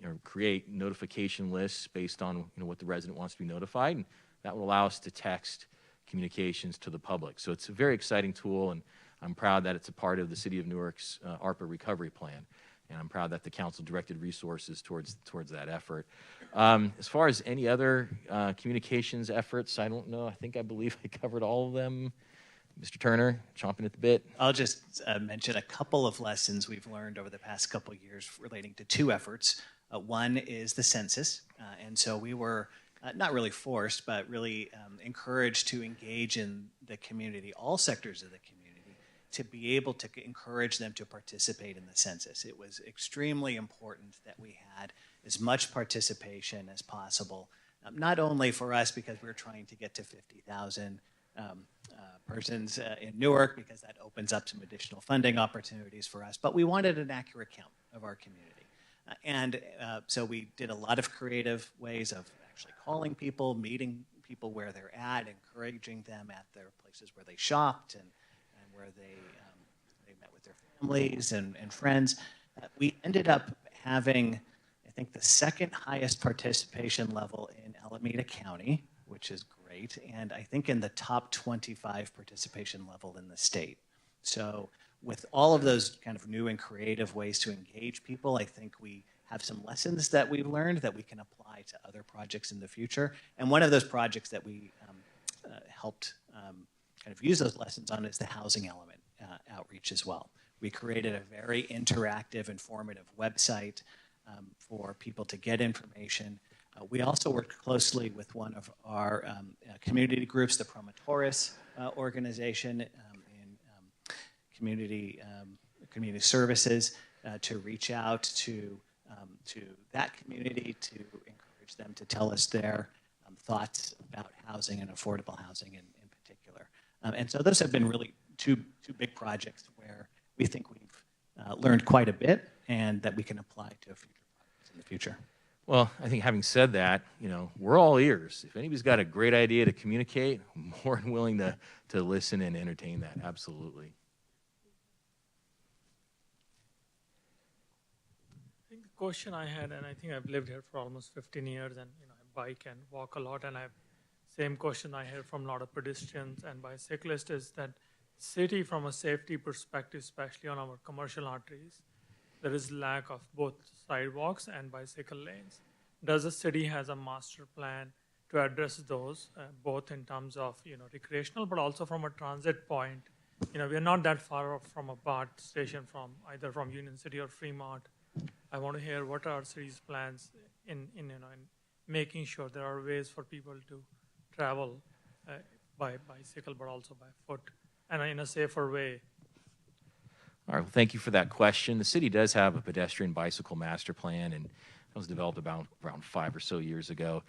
or create notification lists based on, you know, what the resident wants to be notified, and that will allow us to text communications to the public. So it's a very exciting tool, and I'm proud that it's a part of the City of Newark's ARPA recovery plan, and I'm proud that the council directed resources towards that effort. As far as any other communications efforts, I don't know. I believe I covered all of them. Mr. Turner, chomping at the bit. I'll just mention a couple of lessons we've learned over the past couple of years relating to two efforts. One is the census, and so we were not really forced, but really encouraged to engage in the community, all sectors of the community, to be able to encourage them to participate in the census. It was extremely important that we had as much participation as possible not only for us because we're trying to get to 50,000 persons in Newark because that opens up some additional funding opportunities for us, but we wanted an accurate count of our community. So we did a lot of creative ways of actually calling people, meeting people where they're at, encouraging them at their places where they shopped and where they met with their families and friends. We ended up having, I think, the second highest participation level in Alameda County, which is great, and I think in the top 25 participation level in the state. So with all of those kind of new and creative ways to engage people, I think we have some lessons that we've learned that we can apply to other projects in the future. And one of those projects that we helped kind of use those lessons on is the housing element outreach as well. We created a very interactive, informative website for people to get information. We also worked closely with one of our community groups, the Promotores organization in community services, to reach out to that community to encourage them to tell us their thoughts about housing and affordable housing in particular. And so those have been really two big projects where we think we've learned quite a bit and that we can apply to future projects in the future. Well, I think having said that, we're all ears. If anybody's got a great idea to communicate, I'm more than willing to listen and entertain that. Absolutely. I think the question I had, and I think I've lived here for almost 15 years, and I bike and walk a lot, and I have same question I hear from a lot of pedestrians and bicyclists is that city, from a safety perspective, especially on our commercial arteries, there is lack of both sidewalks and bicycle lanes. Does the city has a master plan to address those, both in terms of recreational, but also from a transit point? We are not that far off from a BART station from either from Union City or Fremont. I want to hear what are city's plans in making sure there are ways for people to travel by bicycle, but also by foot, and in a safer way. All right, well, thank you for that question. The city does have a pedestrian bicycle master plan, and that was developed around 5 or so years ago.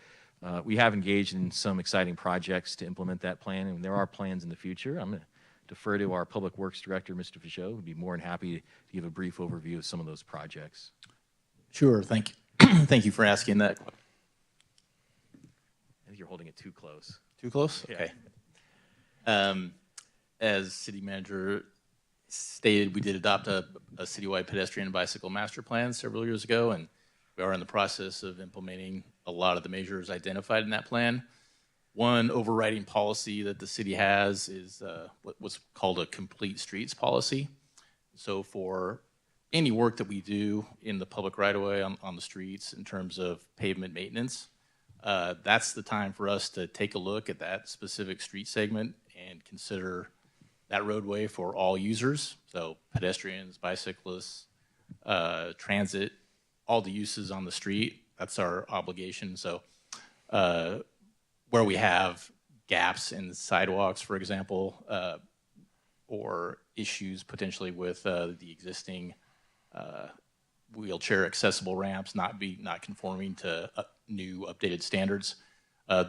We have engaged in some exciting projects to implement that plan, and there are plans in the future. I'm going to defer to our Public Works Director, Mr. Fichot, who'd be more than happy to give a brief overview of some of those projects. Sure, thank you. Thank you for asking that. I think you're holding it too close. Too close? Yeah. Okay. As city manager stated, we did adopt a citywide pedestrian and bicycle master plan several years ago, and we are in the process of implementing a lot of the measures identified in that plan. One overriding policy that the city has is what's called a complete streets policy. So for any work that we do in the public right-of-way on the streets in terms of pavement maintenance, that's the time for us to take a look at that specific street segment and consider that roadway for all users, so pedestrians, bicyclists, transit, all the uses on the street. That's our obligation. So where we have gaps in the sidewalks, for example, or issues potentially with the existing wheelchair accessible ramps not conforming to new updated standards,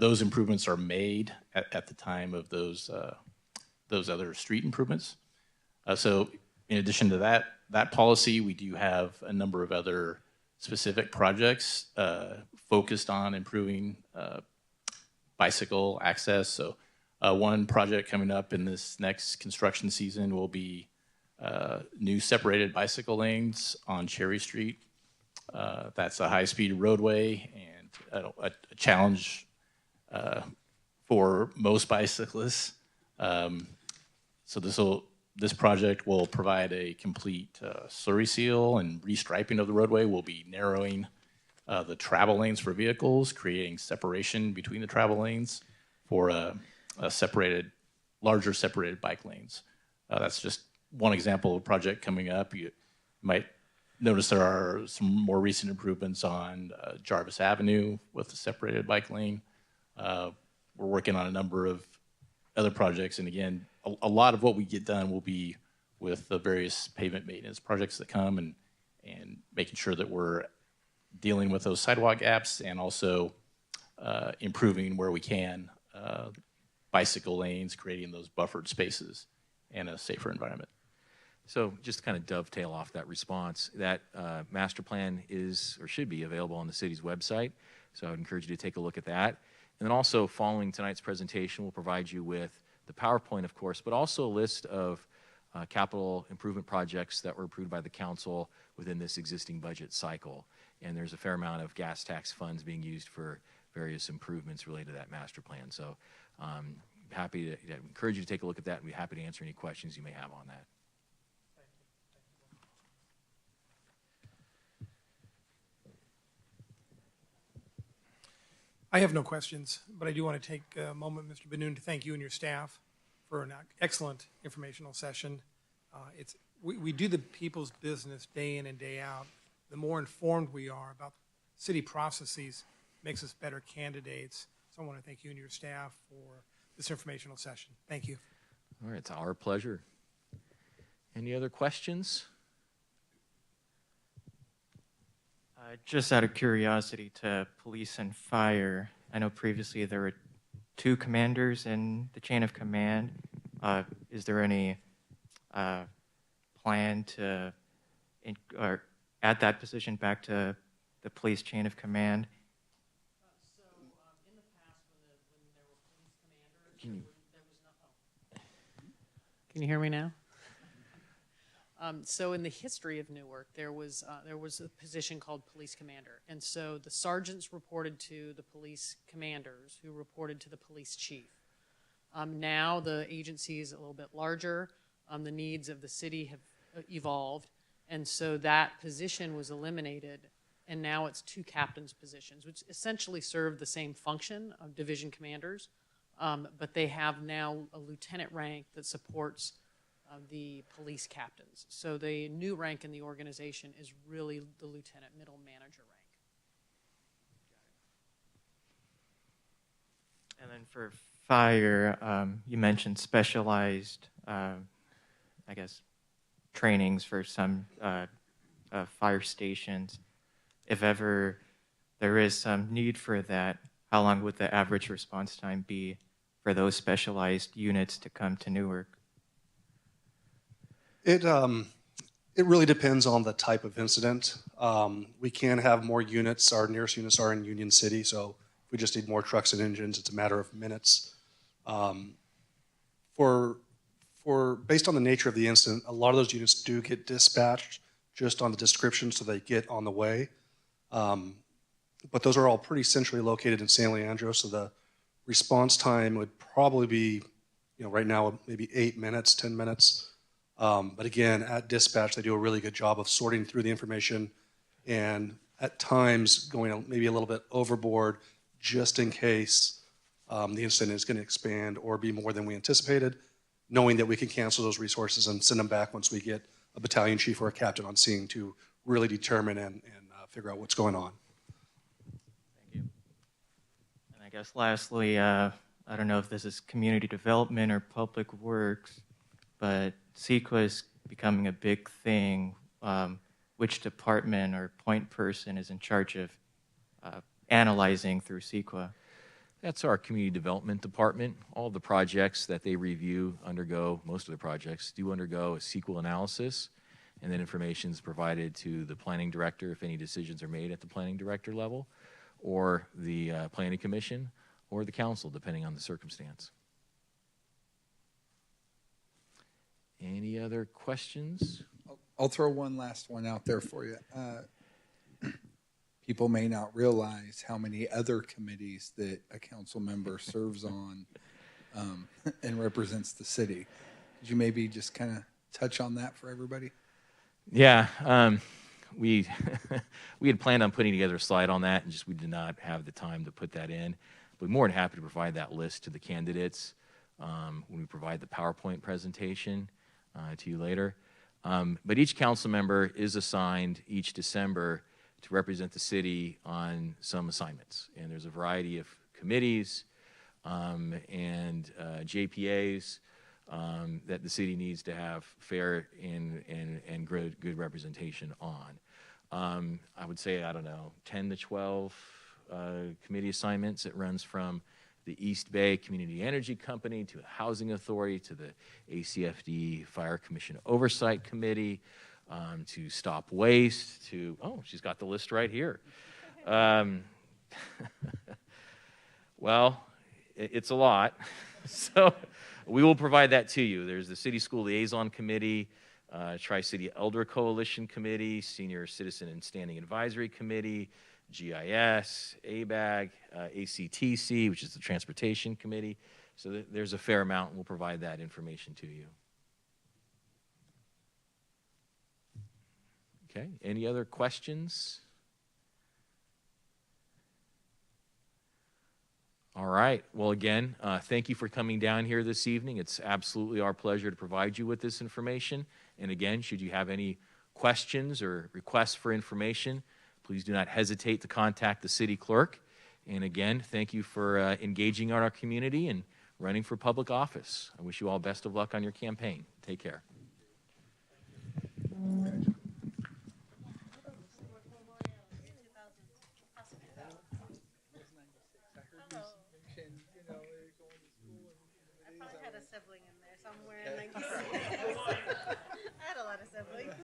those improvements are made at the time of those other street improvements. So in addition to that policy, we do have a number of other specific projects focused on improving bicycle access. So one project coming up in this next construction season will be new separated bicycle lanes on Cherry Street. That's a high-speed roadway and a challenge for most bicyclists. So this project will provide a complete slurry seal and restriping of the roadway. We'll be narrowing the travel lanes for vehicles, creating separation between the travel lanes for larger separated bike lanes. That's just one example of a project coming up. You might notice there are some more recent improvements on Jarvis Avenue with the separated bike lane. We're working on a number of other projects, and again, a lot of what we get done will be with the various pavement maintenance projects that come and making sure that we're dealing with those sidewalk gaps and also improving where we can bicycle lanes, creating those buffered spaces, and a safer environment. So just to kind of dovetail off that response, that master plan is or should be available on the city's website. So I would encourage you to take a look at that. And then also following tonight's presentation, we'll provide you with the PowerPoint, of course, but also a list of capital improvement projects that were approved by the council within this existing budget cycle. And there's a fair amount of gas tax funds being used for various improvements related to that master plan. So happy to encourage you to take a look at that and be happy to answer any questions you may have on that. I have no questions, but I do want to take a moment, Mr. Benoon, to thank you and your staff for an excellent informational session. We do the people's business day in and day out. The more informed we are about city processes makes us better candidates. So I want to thank you and your staff for this informational session. Thank you. All right, it's our pleasure. Any other questions? Just out of curiosity to police and fire, I know previously there were 2 commanders in the chain of command. Is there any plan to or add that position back to the police chain of command? In the past, when there were police commanders, there was no. Can you hear me now? So in the history of Newark, there was a position called police commander, and so the sergeants reported to the police commanders, who reported to the police chief. Now the agency is a little bit larger. The needs of the city have evolved, and so that position was eliminated, and now it's 2 captains' positions, which essentially serve the same function of division commanders, but they have now a lieutenant rank that supports the police captains. So the new rank in the organization is really the lieutenant middle manager rank. And then for fire, you mentioned specialized, I guess, trainings for some fire stations. If ever there is some need for that, how long would the average response time be for those specialized units to come to Newark? It really depends on the type of incident. We can have more units. Our nearest units are in Union City, so if we just need more trucks and engines, it's a matter of minutes. Based on the nature of the incident, a lot of those units do get dispatched just on the description, so they get on the way. But those are all pretty centrally located in San Leandro, so the response time would probably be, right now maybe 8 minutes, 10 minutes. But again, at dispatch, they do a really good job of sorting through the information and at times going maybe a little bit overboard just in case the incident is going to expand or be more than we anticipated, knowing that we can cancel those resources and send them back once we get a battalion chief or a captain on scene to really determine and figure out what's going on. Thank you. And I guess lastly, I don't know if this is community development or public works, but CEQA is becoming a big thing. Which department or point person is in charge of analyzing through CEQA? That's our community development department. All the projects that they review most of the projects do undergo a CEQA analysis, and then information is provided to the planning director if any decisions are made at the planning director level, or the planning commission, or the council, depending on the circumstance. Any other questions? I'll throw one last one out there for you. People may not realize how many other committees that a council member serves on and represents the city. Could you maybe just kind of touch on that for everybody? Yeah, we had planned on putting together a slide on that, and we did not have the time to put that in. But we're more than happy to provide that list to the candidates when we provide the PowerPoint presentation to you later. But each council member is assigned each December to represent the city on some assignments. And there's a variety of committees and JPAs that the city needs to have fair and good representation on. I would say, 10 to 12 committee assignments. It runs from the East Bay Community Energy Company to the Housing Authority to the ACFD Fire Commission Oversight Committee to Stop Waste to, oh, she's got the list right here. Well, it's a lot. So we will provide that to you. There's the City School Liaison Committee, Tri-City Elder Coalition Committee, Senior Citizen and Standing Advisory Committee, GIS, ABAG, ACTC, which is the Transportation Committee. So there's a fair amount, and we'll provide that information to you. Okay, any other questions? All right, well again, thank you for coming down here this evening. It's absolutely our pleasure to provide you with this information. And again, should you have any questions or requests for information, please do not hesitate to contact the city clerk. And again, thank you for engaging in our community and running for public office. I wish you all best of luck on your campaign. Take care. I probably had a sibling in there somewhere in 96.